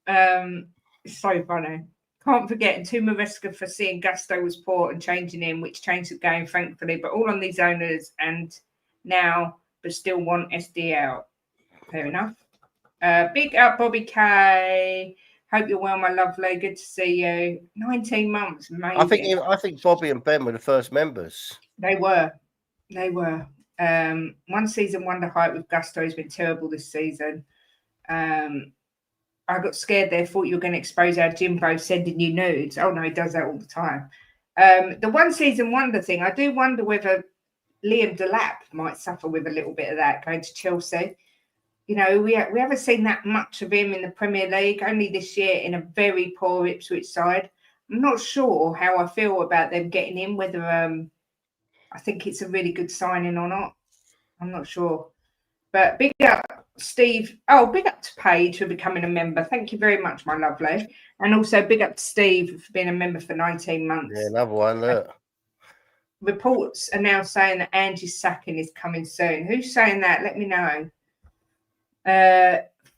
It's so funny. Can't forget Tuma Reska for seeing Gusto was poor and changing him, which changed the game, thankfully. But all on these owners and now, but still want SD out. Fair enough. Big up, Bobby K. Hope you're well, my lovely. Good to see you. 19 months, amazing. I think Bobby and Ben were the first members. They were. One season wonder height with Gusto has been terrible this season. I got scared there, thought you were going to expose our Jimbo sending you nudes. Oh, no, he does that all the time. The one season wonder thing, I do wonder whether Liam Delap might suffer with a little bit of that going to Chelsea. You know, we haven't seen that much of him in the Premier League, only this year in a very poor Ipswich side. I'm not sure how I feel about them getting in, whether I think it's a really good signing or not. I'm not sure. But big up Steve. Oh, big up to Paige for becoming a member. Thank you very much, my lovely. And also big up to Steve for being a member for 19 months. Yeah, another one. Look. Reports are now saying that Ange's sacking is coming soon. Who's saying that? Let me know.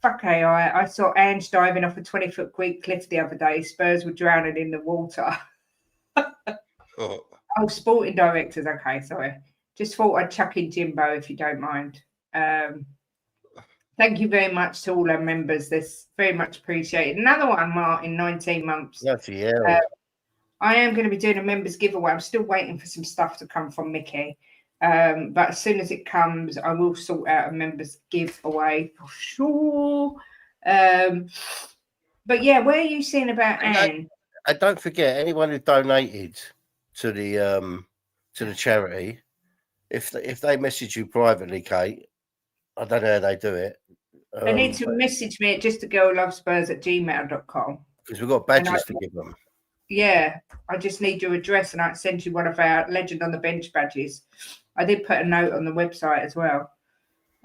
Fuck AI. I saw Ange diving off a 20-foot Greek cliff the other day. Spurs were drowning in the water. Oh, sporting directors. Okay, sorry. Just thought I'd chuck in Jimbo if you don't mind. Thank you very much to all our members. This very much appreciated. Another one, Martin, 19 months. Bloody hell. I am going to be doing a members giveaway. I'm still waiting for some stuff to come from Mickey. But as soon as it comes, I will sort out a members giveaway for sure. But yeah, where are you seeing about Anne? And don't forget, anyone who donated to the charity, if they message you privately, Kate, I don't know how they do it. They need to message me at justagirllovespurs@gmail.com. Because we've got badges to give them. Yeah, I just need your address and I can send you one of our Legend on the Bench badges. I did put a note on the website as well.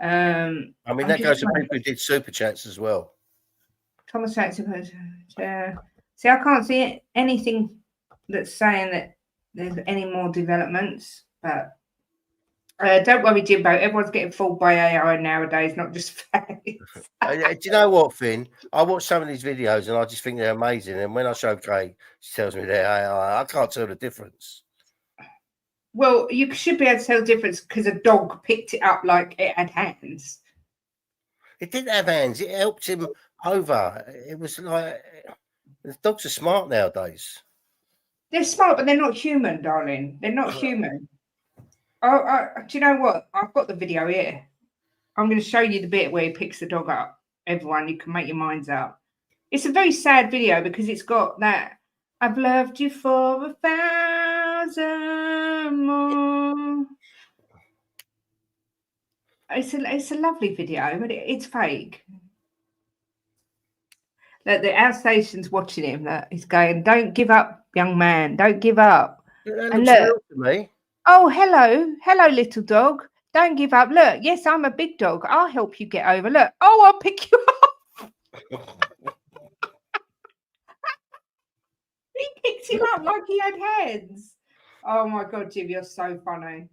I mean, that goes to people who did super chats as well. Thomas Jackson, yeah. See, I can't see anything that's saying that there's any more developments, but don't worry, Jimbo. Everyone's getting fooled by AI nowadays, not just face. Do you know what, Finn? I watch some of these videos and I just think they're amazing. And when I show Kate, she tells me they're AI. I can't tell the difference. Well, you should be able to tell the difference because a dog picked it up like it had hands. It didn't have hands. It helped him over. It was like the dogs are smart nowadays. They're smart, but they're not human, darling. They're not human. Do you know what? I've got the video here. I'm going to show you the bit where he picks the dog up. Everyone, you can make your minds up. It's a very sad video because it's got that I've loved you for 1,000 more. It's a lovely video, but it's fake. Look, the outstation's watching him. That he's going, "Don't give up, young man. Don't give up." And look, real to me. Oh, hello, little dog. Don't give up. Look, yes, I'm a big dog. I'll help you get over. Look, oh, I'll pick you up. He picked him up like he had hands. Oh my God, Jim, you're so funny.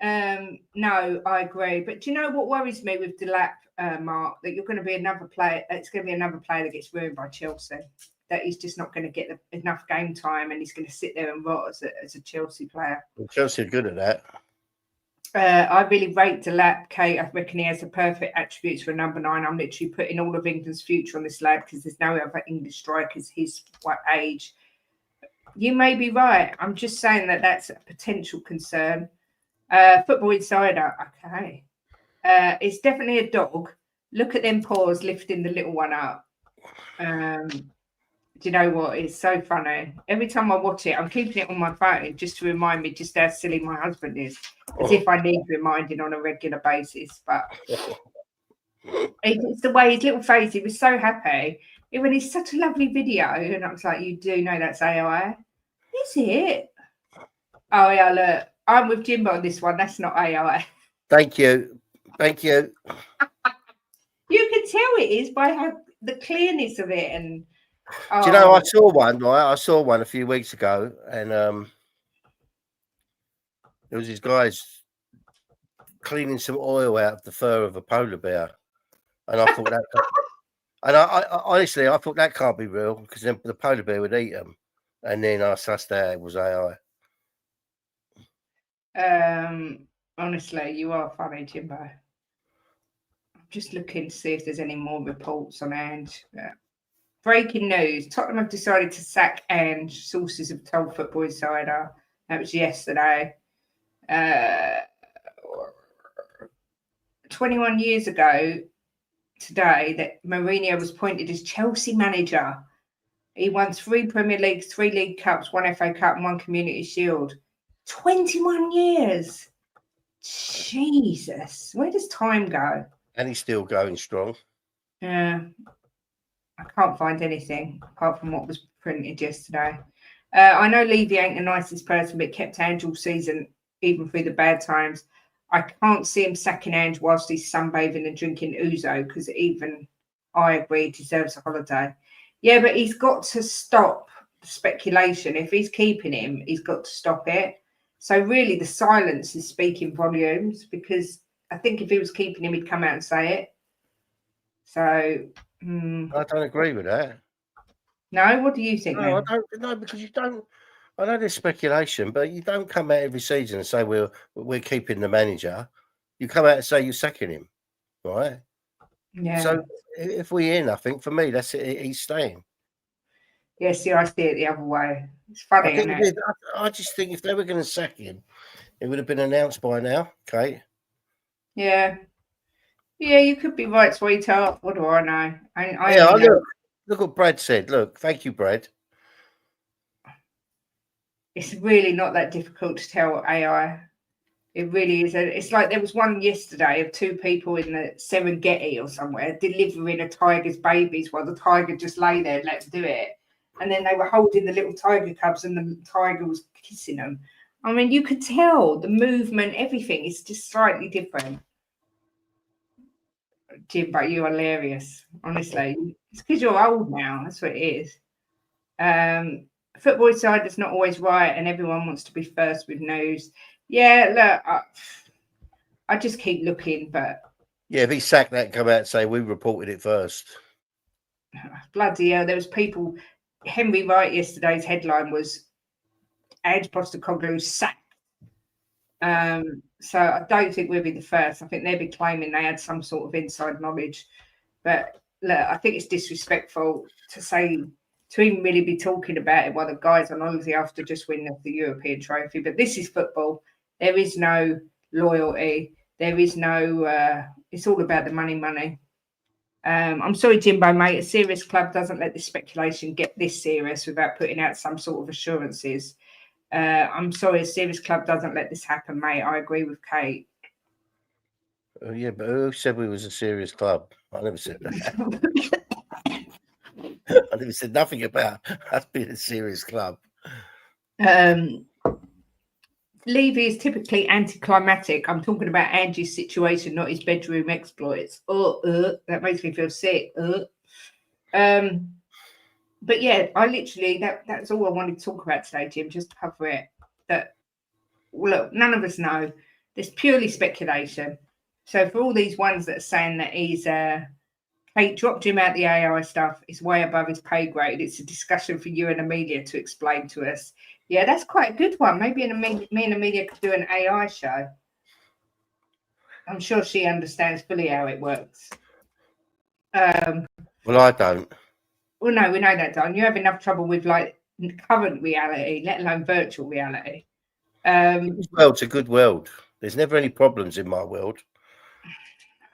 No, I agree. But do you know what worries me with Delap, Mark? That you're going to be another player. It's going to be another player that gets ruined by Chelsea. That he's just not going to get enough game time, and he's going to sit there and rot as a Chelsea player. Well, Chelsea are good at that. I really rate Delap, Kate. I reckon he has the perfect attributes for a number 9. I'm literally putting all of England's future on this lad because there's no other English strikers his age. You may be right. I'm just saying that that's a potential concern. Football Insider, okay. It's definitely a dog. Look at them paws lifting the little one up. Do you know what? It's so funny. Every time I watch it, I'm keeping it on my phone just to remind me just how silly my husband is. As if I need reminding on a regular basis. But it's the way his little face, he was so happy. When it's such a lovely video. And I was like, you do know that's AI? Is it? Oh, yeah, look. I'm with Jimbo on this one. That's not AI. Thank you. Thank you. You can tell it is by how the clearness of it. And do you know, I saw one, right? I saw one a few weeks ago, and it was these guys cleaning some oil out of the fur of a polar bear. And I thought that, and I honestly, I thought that can't be real because then the polar bear would eat them. And then I sussed that it was AI. Honestly, you are funny, Jimbo. I'm just looking to see if there's any more reports on Ange. Breaking news: Tottenham have decided to sack Ange. Sources have told Football Insider. That was yesterday. 21 years ago today, that Mourinho was appointed as Chelsea manager. He won 3 Premier Leagues, 3 League Cups, 1 FA Cup, and 1 Community Shield. 21 years. Jesus. Where does time go? And he's still going strong. Yeah. I can't find anything apart from what was printed yesterday. I know Levy ain't the nicest person, but kept Ange all season, even through the bad times. I can't see him sacking Ange whilst he's sunbathing and drinking ouzo, because even I agree he deserves a holiday. Yeah, but he's got to stop the speculation. If he's keeping him, he's got to stop it. So really the silence is speaking volumes, because I think if he was keeping him, he'd come out and say it. So I don't agree with that. no, what do you think? No, Then? I don't. No, because you don't. I know there's speculation, but you don't come out every season and say we're keeping the manager. You come out and say you're sacking him, right? Yeah. So if we hear nothing, for me, that's it. He's staying. Yeah, see, I see it the other way. It's funny, I think isn't it? I just think if they were going to sack him, it would have been announced by now, Kate. Yeah. Yeah, you could be right, sweetheart. What do I know? I Yeah, only know. look what Brad said. Look, thank you, Brad. It's really not that difficult to tell AI. It really is. It's like there was one yesterday of two people in the Serengeti or somewhere delivering a tiger's babies while the tiger just lay there and let them do it. And then they were holding the little tiger cubs and the tiger was kissing them. I mean, you could tell the movement, everything is just slightly different. Jimbo, you're hilarious. Honestly, it's because you're old now. That's what it is. Football side is not always right, and everyone wants to be first with news. Yeah, look, I just keep looking, but Yeah, if he sacked that, come out and say we reported it first. bloody hell, there was people. Henry Wright yesterday's headline was Ange Postecoglou sacked. So I don't think we'll be the first. I think they'll be claiming they had some sort of inside knowledge. But look, I think it's disrespectful to say, to even really be talking about it while the guys on holiday after just winning the European trophy. But this is football. There is no loyalty. There is no, it's all about the money. I'm sorry, Jimbo, mate. A serious club doesn't let this speculation get this serious without putting out some sort of assurances. I'm sorry, a serious club doesn't let this happen, mate. I agree with Kate. Yeah, but who said we was a serious club? I never said that. I never said nothing about us being a serious club. Levy is typically anticlimactic. I'm talking about Angie's situation, not his bedroom exploits. That makes me feel sick. But yeah, I literally that's all I wanted to talk about today, Jim. Just to cover it. That look, none of us know. It's purely speculation. So for all these ones that are saying that he's Kate dropped him out the AI stuff, it's way above his pay grade. It's a discussion for you and Amelia to explain to us. Yeah, that's quite a good one. Maybe me and Amelia could do an AI show. I'm sure she understands fully how it works. Well, I don't. Well, no, we know that, Don. You have enough trouble with like current reality, let alone virtual reality. This world's a good world. There's never any problems in my world.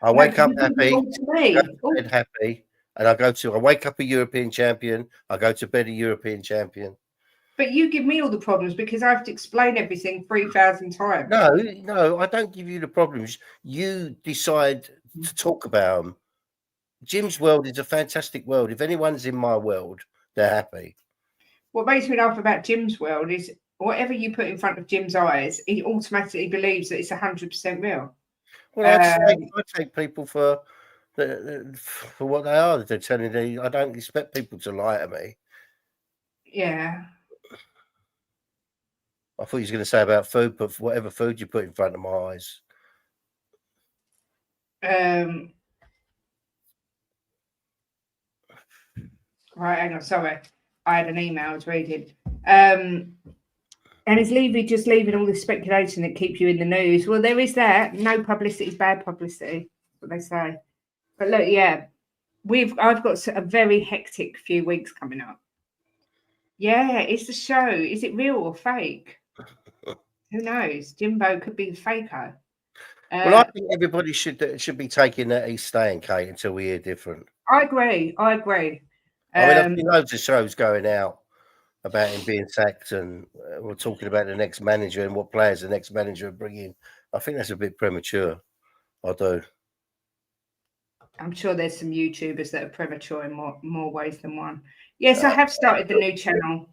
I wake up happy, go to bed happy, and I wake up a European champion. I go to bed a European champion. But you give me all the problems because I have to explain everything 3,000 times. No, I don't give you the problems. You decide to talk about them. Jim's world is a fantastic world. If anyone's in my world, they're happy. What makes me laugh about Jim's world is whatever you put in front of Jim's eyes, he automatically believes that it's 100% real. Well, I take people for what they are. They're telling me. I don't expect people to lie to me. Yeah. I thought you was going to say about food, but whatever food you put in front of my eyes. Right, hang on, sorry. I had an email I was reading. And is Levy just leaving all this speculation that keeps you in the news? Well, there is that. No publicity is bad publicity. That's what they say. But look, yeah, I've got a very hectic few weeks coming up. Yeah, it's the show. Is it real or fake? Who knows? Jimbo could be the faker. Well, I think everybody should be taking that he's staying, Kate, until we hear different. I agree. I mean, I've seen loads of shows going out about him being sacked, and we're talking about the next manager and what players the next manager will bring in. I think that's a bit premature. I do. I'm sure there's some YouTubers that are premature in more ways than one. Yes, I have started the new channel,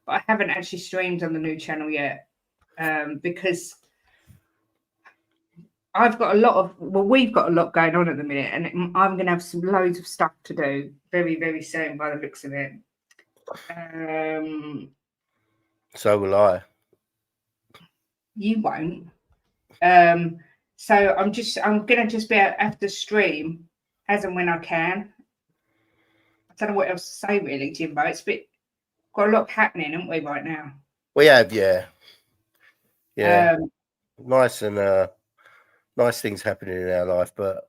but I haven't actually streamed on the new channel yet because I've got we've got a lot going on at the minute, and I'm going to have some loads of stuff to do very, very soon by the looks of it. So will I. You won't. So I'm going to just have to stream as and when I can. I don't know what else to say really, Jimbo. It's got a lot happening, haven't we, right now? We have, yeah. Nice and nice things happening in our life, but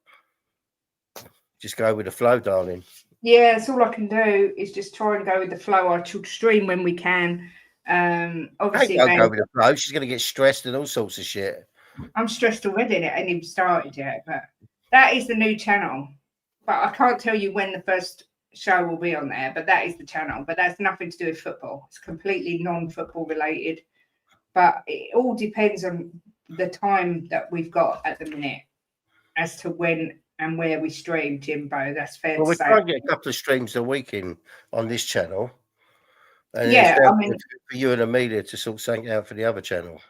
just go with the flow, darling. Yeah, that's all I can do is just try and go with the flow. I should stream when we can. Obviously, don't go with the flow. She's going to get stressed and all sorts of shit. I'm stressed already, and it ain't even started yet. But that is the new channel. But I can't tell you when the first show will be on there. But that is the channel. But that's nothing to do with football. It's completely non-football related. But it all depends on the time that we've got at the minute as to when and where we stream, Jimbo. That's fair to say. We're trying to get a couple of streams a week on this channel. And yeah, I mean, for you and Amelia to sort something out for the other channel.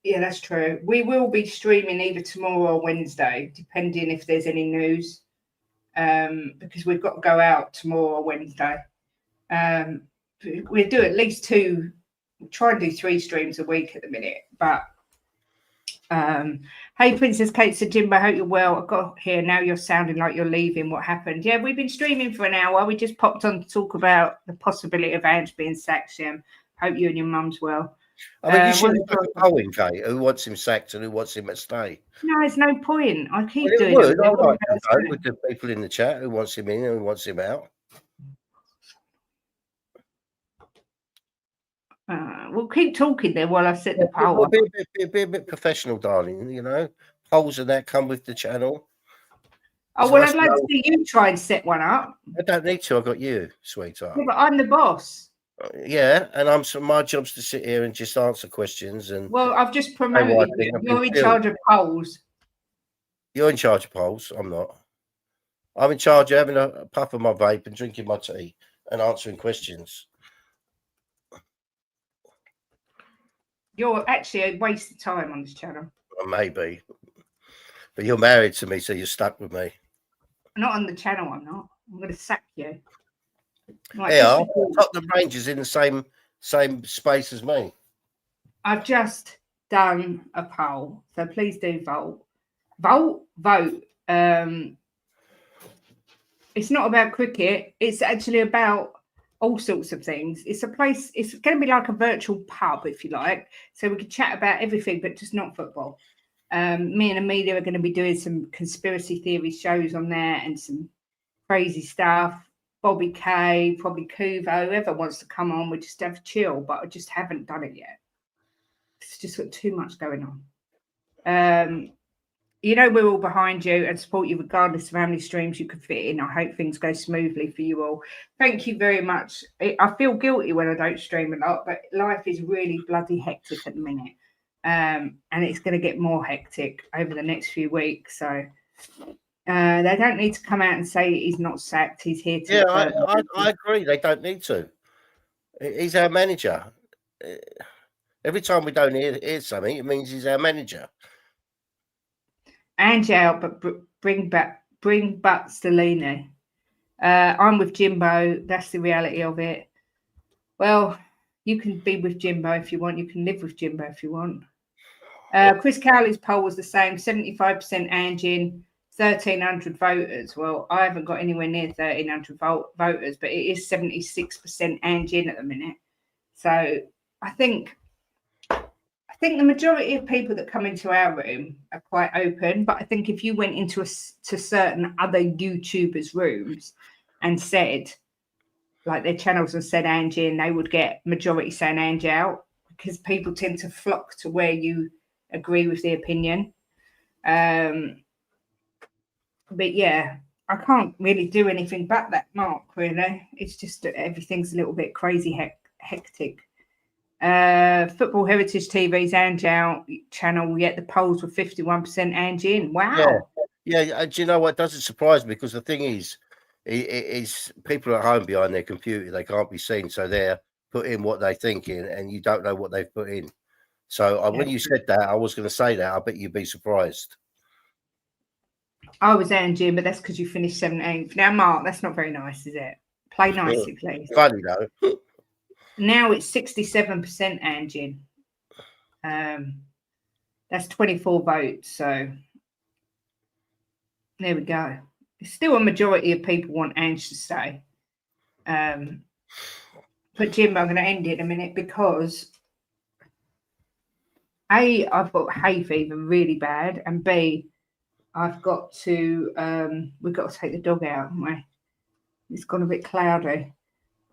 Yeah, that's true. We will be streaming either tomorrow or Wednesday, depending if there's any news. Because we've got to go out tomorrow or Wednesday. We'll do at least 2. We'll try and do 3 streams a week at the minute. But hey, Princess Kate said, Jimbo, hope you're well. I got here now. You're sounding like you're leaving. What happened? Yeah, we've been streaming for an hour. We just popped on to talk about the possibility of Ange being sacked. Jim, hope you and your mum's well. I mean, you should have put a poll in, Kate. Who wants him sacked and who wants him to stay? No, there's no point. I keep doing it. I'd like to know with the people in the chat who wants him in and who wants him out. We'll keep talking there while I set the poll. Be a bit professional, darling. You know, polls and that come with the channel. Oh, well, I'd like to see you try and set one up. I don't need to. I've got you, sweetheart. Yeah, but I'm the boss. Yeah, and my job's to sit here and just answer questions. And well, I've just promoted you. You're in charge of polls. You're in charge of polls. I'm not. I'm in charge of having a puff of my vape and drinking my tea and answering questions. You're actually a waste of time on this channel. Maybe. But you're married to me, so you're stuck with me. Not on the channel, I'm not. I'm going to sack you. Right, yeah, Tottenham Rangers in the same space as me. I've just done a poll, so please do vote. Vote. It's not about cricket. It's actually about all sorts of things. It's a place. It's going to be like a virtual pub, if you like. So we can chat about everything, but just not football. Me and Amelia are going to be doing some conspiracy theory shows on there and some crazy stuff. Bobby K, probably Kuvo, whoever wants to come on, we just have a chill, but I just haven't done it yet. It's just got too much going on. You know, we're all behind you and support you regardless of how many streams you can fit in. I hope things go smoothly for you all. Thank you very much. I feel guilty when I don't stream a lot, but life is really bloody hectic at the minute. And it's going to get more hectic over the next few weeks. So they don't need to come out and say he's not sacked. He's here to. Yeah, I agree. They don't need to. He's our manager. Every time we don't hear something, it means he's our manager. Ange out, but bring back Stellini. I'm with Jimbo. That's the reality of it. Well, you can be with Jimbo if you want. You can live with Jimbo if you want. Chris Cowley's poll was the same: 75% Ange in, 1,300 voters. Well, I haven't got anywhere near 1,300 voters, but it is 76% Ange in at the minute. So I think the majority of people that come into our room are quite open, but I think if you went into to certain other YouTubers' rooms and said, like their channels and said Ange in, they would get majority saying Ange out because people tend to flock to where you agree with the opinion. But yeah, I can't really do anything but that, Mark, really. It's just everything's a little bit crazy hectic. Football Heritage TV's Ange out channel, yet the polls were 51% Ange in. Wow. Yeah. Do you know what? Doesn't surprise me because the thing is people at home behind their computer, they can't be seen, so they're put in what they think in, and you don't know what they've put in. So when you said that, I was going to say that. I bet you'd be surprised. I was there in June, but that's because you finished 17th. Now, Mark, that's not very nice, is it? Play nicely, please. Funny though. Now it's 67% Ange. That's 24 votes. So there we go. It's still a majority of people want Ange to stay. But Jimbo, I'm going to end it in a minute because A, I've got hay fever really bad, and B, I've got to we've got to take the dog out, haven't we? It's gone a bit cloudy.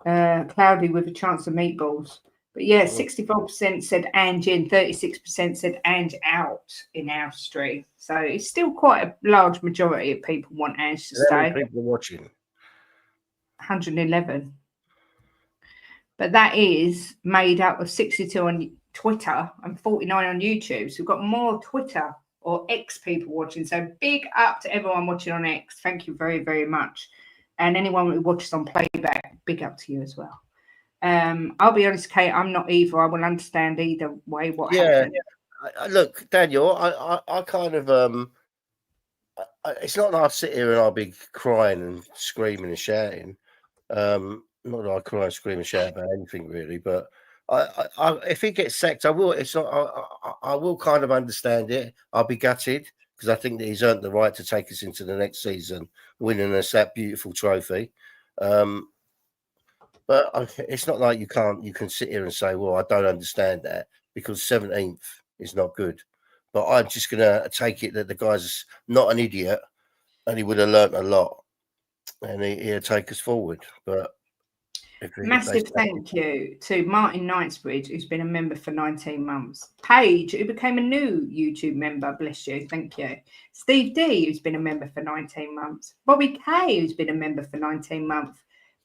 Cloudy with a chance of meatballs. But yeah, 64% said Ange in, 36% said Ange out in our stream. So it's still quite a large majority of people want Ange to stay. How many people are watching? 111. But that is made up of 62 on Twitter and 49 on YouTube. So we've got more Twitter or X people watching. So big up to everyone watching on X. Thank you very, very much. And anyone who watches on playback, big up to you as well. I'll be honest, Kate, I'm not evil. I will understand either way what happened. Look, Daniel, I kind of it's not that I sit here and I'll be crying and screaming and shouting. Not that I cry and scream and shout about anything really, but I if he gets sacked, I will. It's not. I will kind of understand it. I'll be gutted because I think that he's earned the right to take us into the next season, winning us that beautiful trophy. But it's not like you can sit here and say, well, I don't understand that because 17th is not good. But I'm just going to take it that the guy's not an idiot and he would have learnt a lot and he'll take us forward. But massive thank you to Martin Knightsbridge, who's been a member for 19 months. Paige, who became a new YouTube member, bless you, thank you. Steve D, who's been a member for 19 months. Bobby K, who's been a member for 19 months.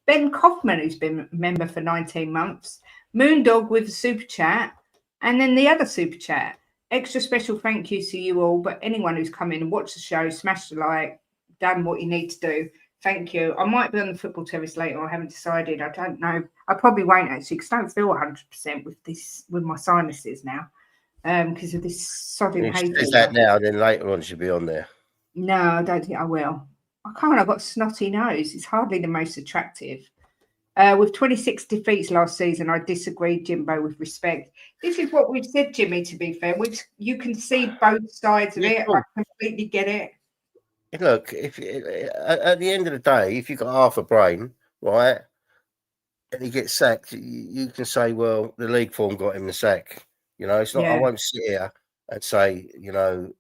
Ben Kaufman, who's been a member for 19 months. Moondog with a super chat. And then the other super chat. Extra special thank you to you all, but anyone who's come in and watched the show, smashed the like, done what you need to do. Thank you. I might be on the football terrace later. I haven't decided. I don't know. I probably won't actually because I don't feel 100% with my sinuses now because of this sodding hay fever. Is that now? Then later on she'll be on there. No, I don't think I will. I can't. I've got a snotty nose. It's hardly the most attractive. With 26 defeats last season, I disagree, Jimbo, with respect. This is what we've said, Jimmy, to be fair. You can see both sides of it. I completely get it. Look, if at the end of the day, if you've got half a brain, right, and he gets sacked, you can say, well, the league form got him the sack. You know, it's not. I won't sit here and say, you know,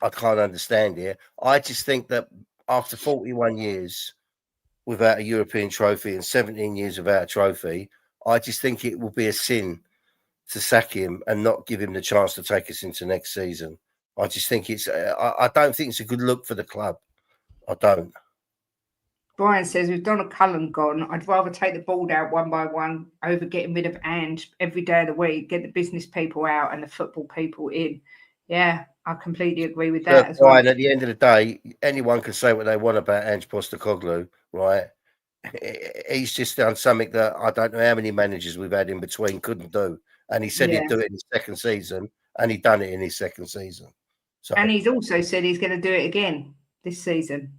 I can't understand it. I just think that after 41 years without a European trophy and 17 years without a trophy, I just think it will be a sin to sack him and not give him the chance to take us into next season. I just think it's. I don't think it's a good look for the club. I don't. Brian says, with Donna Cullen gone, I'd rather take the board out one by one over getting rid of Ange every day of the week, get the business people out and the football people in. Yeah, I completely agree with that. Look, Brian, at the end of the day, anyone can say what they want about Ange Postecoglou, right? He's just done something that I don't know how many managers we've had in between couldn't do. And he said he'd do it in his second season, and he'd done it in his second season. So, and he's also said he's going to do it again this season.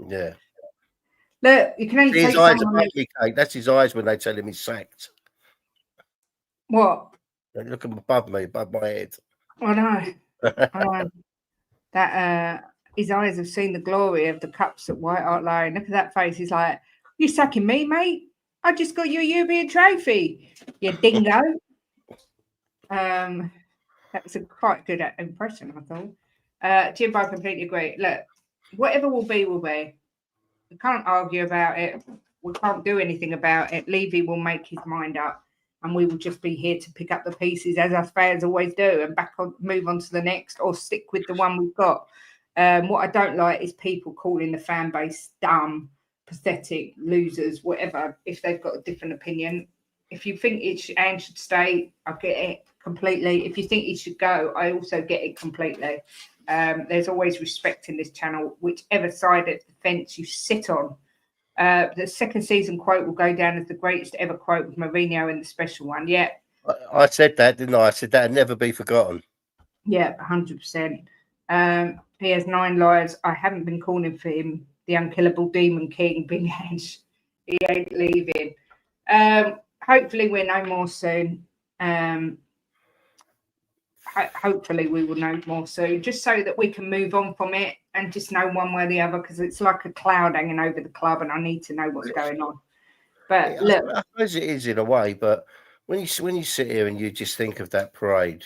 Yeah. Look, you can only take his eyes above me, Kate. That's his eyes when they tell him he's sacked. What? They look above me, above my head. I know. I know. That his eyes have seen the glory of the cups at White Hart Lane. Look at that face. He's like, "You sacking me, mate? I just got you a European trophy, you dingo." That was a quite good impression, I thought. Jimbo, I completely agree. Look, whatever will be, will be. We can't argue about it. We can't do anything about it. Levy will make his mind up, and we will just be here to pick up the pieces as us fans always do, and move on to the next, or stick with the one we've got. What I don't like is people calling the fan base dumb, pathetic, losers, whatever. If they've got a different opinion, if you think Ange should stay, I get it completely. If you think he should go, I also get it completely. There's always respect in this channel, whichever side of the fence you sit on. The second season quote will go down as the greatest ever quote with Mourinho in the special one. Yeah. I said that, didn't I? I said that would never be forgotten. Yeah, 100%. He has 9 lives. I haven't been calling for him the unkillable demon king, Big Ange. He ain't leaving. Hopefully we'll know more soon. Hopefully we will know more soon, just so that we can move on from it and just know one way or the other, because it's like a cloud hanging over the club and I need to know what's going on. But look, I suppose it is in a way, but when you sit here and you just think of that parade,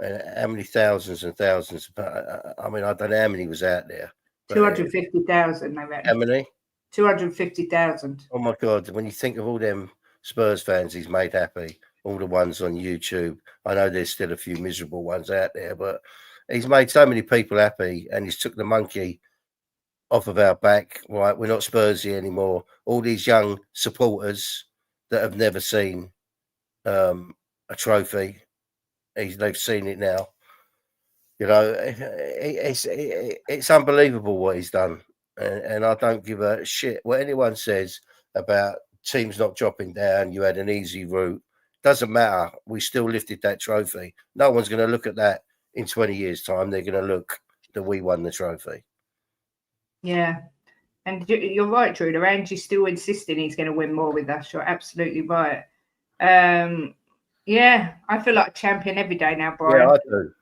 how many thousands and thousands, I mean, I don't know how many was out there. 250,000, they reckon. How many? 250,000. Oh my God, when you think of all them Spurs fans he's made happy, all the ones on YouTube, I know there's still a few miserable ones out there, but he's made so many people happy and he's took the monkey off of our back. Right, we're not Spursy anymore. All these young supporters that have never seen a trophy, they've seen it now. You know, it's unbelievable what he's done, and I don't give a shit what anyone says about teams not dropping down. You had an easy route. Doesn't matter. We still lifted that trophy. No one's going to look at that in 20 years' time. They're going to look that we won the trophy. Yeah. And you're right, Drew. Ange's still insisting he's going to win more with us. You're absolutely right. Yeah, I feel like a champion every day now, Brian. Yeah, I do.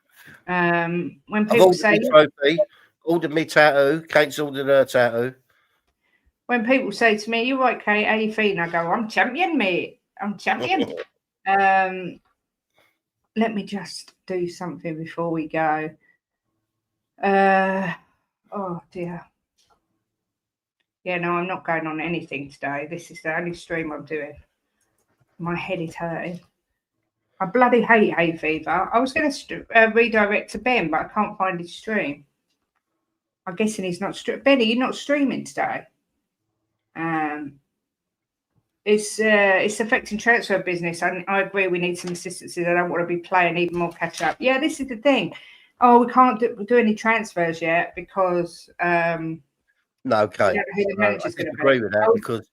When people say trophy, ordered me tattoo. Kate's ordered her tattoo. When people say to me, "You're right, Kate, how you feeling?" I go, "I'm champion, mate. I'm champion." Let me just do something before we go. Oh dear. Yeah, no, I'm not going on anything today. This is the only stream I'm doing. My head is hurting. I bloody hate hay fever. I was going to redirect to Ben, but I can't find his stream. I'm guessing he's not streaming. Benny, you're not streaming today. It's affecting transfer business. I agree. We need some assistance. I don't want to be playing even more catch up. Yeah, this is the thing. Oh, we can't do any transfers yet because no, okay. I disagree with that because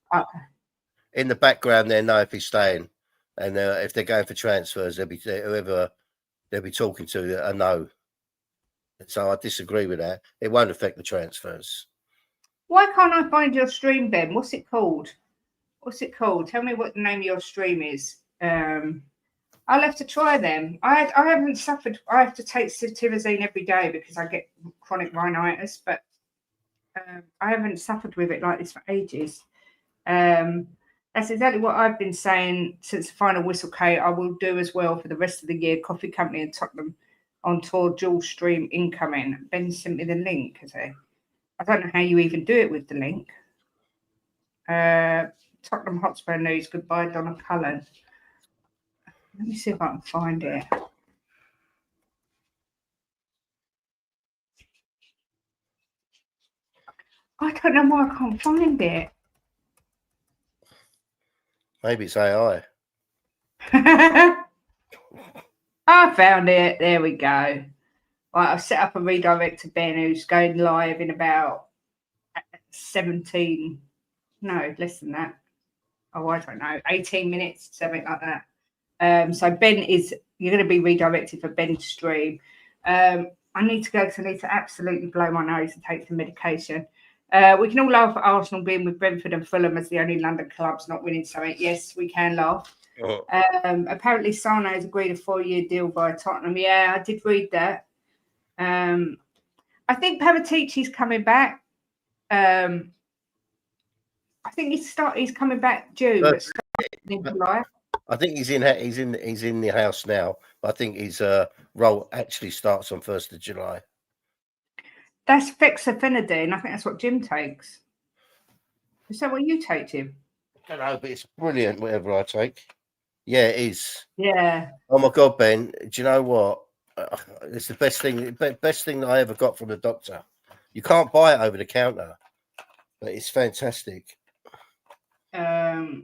in the background they know if he's staying, and if they're going for transfers, whoever they'll be talking to a no. So I disagree with that. It won't affect the transfers. Why can't I find your stream, Ben? What's it called? Tell me what the name of your stream is. I'll have to try them. I haven't suffered. I have to take cetirizine every day because I get chronic rhinitis, but I haven't suffered with it like this for ages. That's exactly what I've been saying since the final whistle, Kate. I will do as well for the rest of the year. Coffee Company and Tottenham on tour, dual stream incoming. Ben sent me the link, has he? I don't know how you even do it with the link. Tottenham Hotspur news. Goodbye, Donna Cullen. Let me see if I can find it. I don't know why I can't find it. Maybe it's AI. I found it. There we go. Right, I've set up a redirect to Ben, who's going live in about 17. No, less than that. Oh, I don't know. 18 minutes, something like that. So Ben you're going to be redirected for Ben's stream. I need to go because I need to absolutely blow my nose and take some medication. We can all laugh at Arsenal being with Brentford and Fulham as the only London clubs not winning something. Yes, we can laugh. Apparently, Sane has agreed a 4-year deal via Tottenham. Yeah, I did read that. I think Paratici's coming back. I think he's coming back June, but in July. I think he's in the house now. But I think his role actually starts on 1st of July. That's fexofenadine. I think that's what Jim takes. Is that what you take, Jim? I don't know, but it's brilliant. Whatever I take. Yeah, it is. Yeah. Oh my God, Ben! Do you know what? It's the best thing that I ever got from the doctor. You can't buy it over the counter, but it's fantastic. So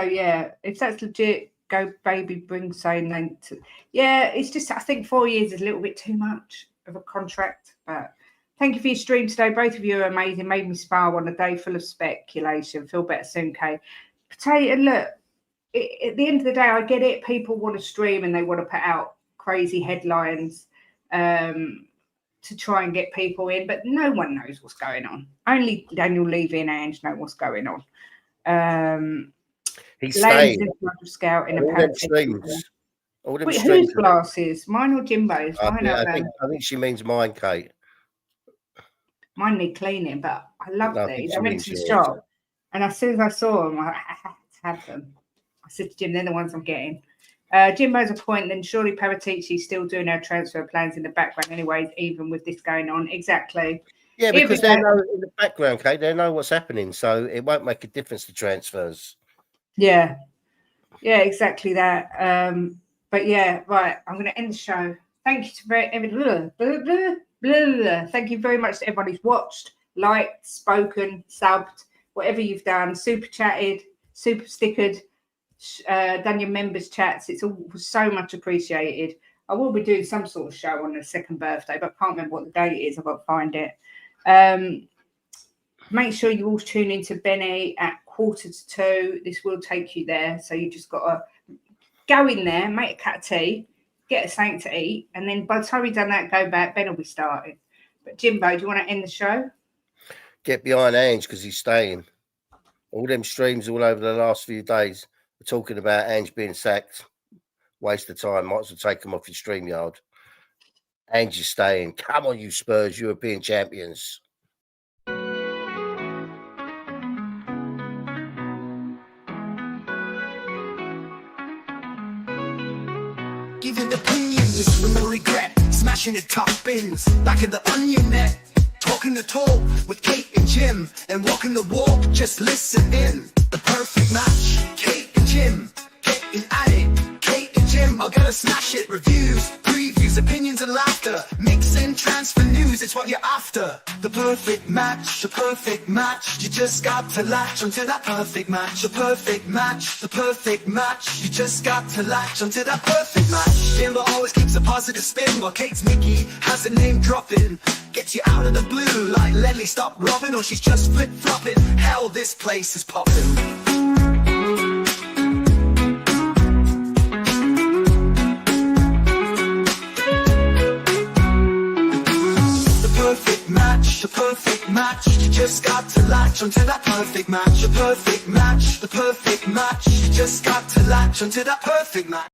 yeah, if that's legit, go baby, bring Sane then. Yeah, it's just I think 4 years is a little bit too much of a contract. But thank you for your stream today. Both of you are amazing. Made me smile on a day full of speculation. Feel better soon, Kate. Potato, look, at the end of the day, I get it. People want to stream and they want to put out crazy headlines to try and get people in, but no one knows what's going on. Only Daniel Levy and Ange know what's going on. He's staying. Scout in All a them streams. All them Wait, streams. whose glasses? Mine or Jimbo's? Mine I think she means mine, Kate. Mine need cleaning, but I love these. I went to the yours. shop, and as soon as I saw them, I had to have them. I said to Jim, they're the ones I'm getting. Jimbo's a point, then surely Paratici's still doing our transfer plans in the background anyways, even with this going on. Exactly. Yeah, because they know in the background, Kate, they know what's happening, so it won't make a difference to transfers. Yeah, exactly that. But yeah, right, I'm going to end the show. Thank you to thank you very much to everyone who's watched, liked, spoken, subbed, whatever you've done, super chatted, super stickered, done your members chats. It's all so much appreciated. I will be doing some sort of show on the second birthday, but I can't remember what the date is. I've got to find it. Make sure you all tune into Benny at 1:45. This will take you there. So you just got to go in there, make a cup of tea, get something to eat, and then by the time we've done that, go back. Ben will be starting. But Jimbo, do you want to end the show? Get behind Ange because he's staying. All them streams all over the last few days are talking about Ange being sacked. Waste of time. Might as well take him off your StreamYard. Ange is staying. Come on, you Spurs, European champions. Giving opinions with no regret, smashing the top bins, back in the onion net, talking the talk with Kate and Jim, and walking the walk, just listen in. The perfect match, Kate and Jim, getting at it. Kate and Jim are gonna smash it. Reviews, previews, opinions and laughter, mixing transfer news, it's what you're after. The perfect match, the perfect match. You just got to latch onto that perfect match. The perfect match, the perfect match. You just got to latch onto that perfect match. Jimbo always keeps a positive spin, while Kate's Mickey has a name dropping. Gets you out of the blue like Lenny stop robbing, or she's just flip-flopping. Hell, this place is popping. The perfect match, you just got to latch onto that perfect match. The perfect match, the perfect match, you just got to latch onto that perfect match.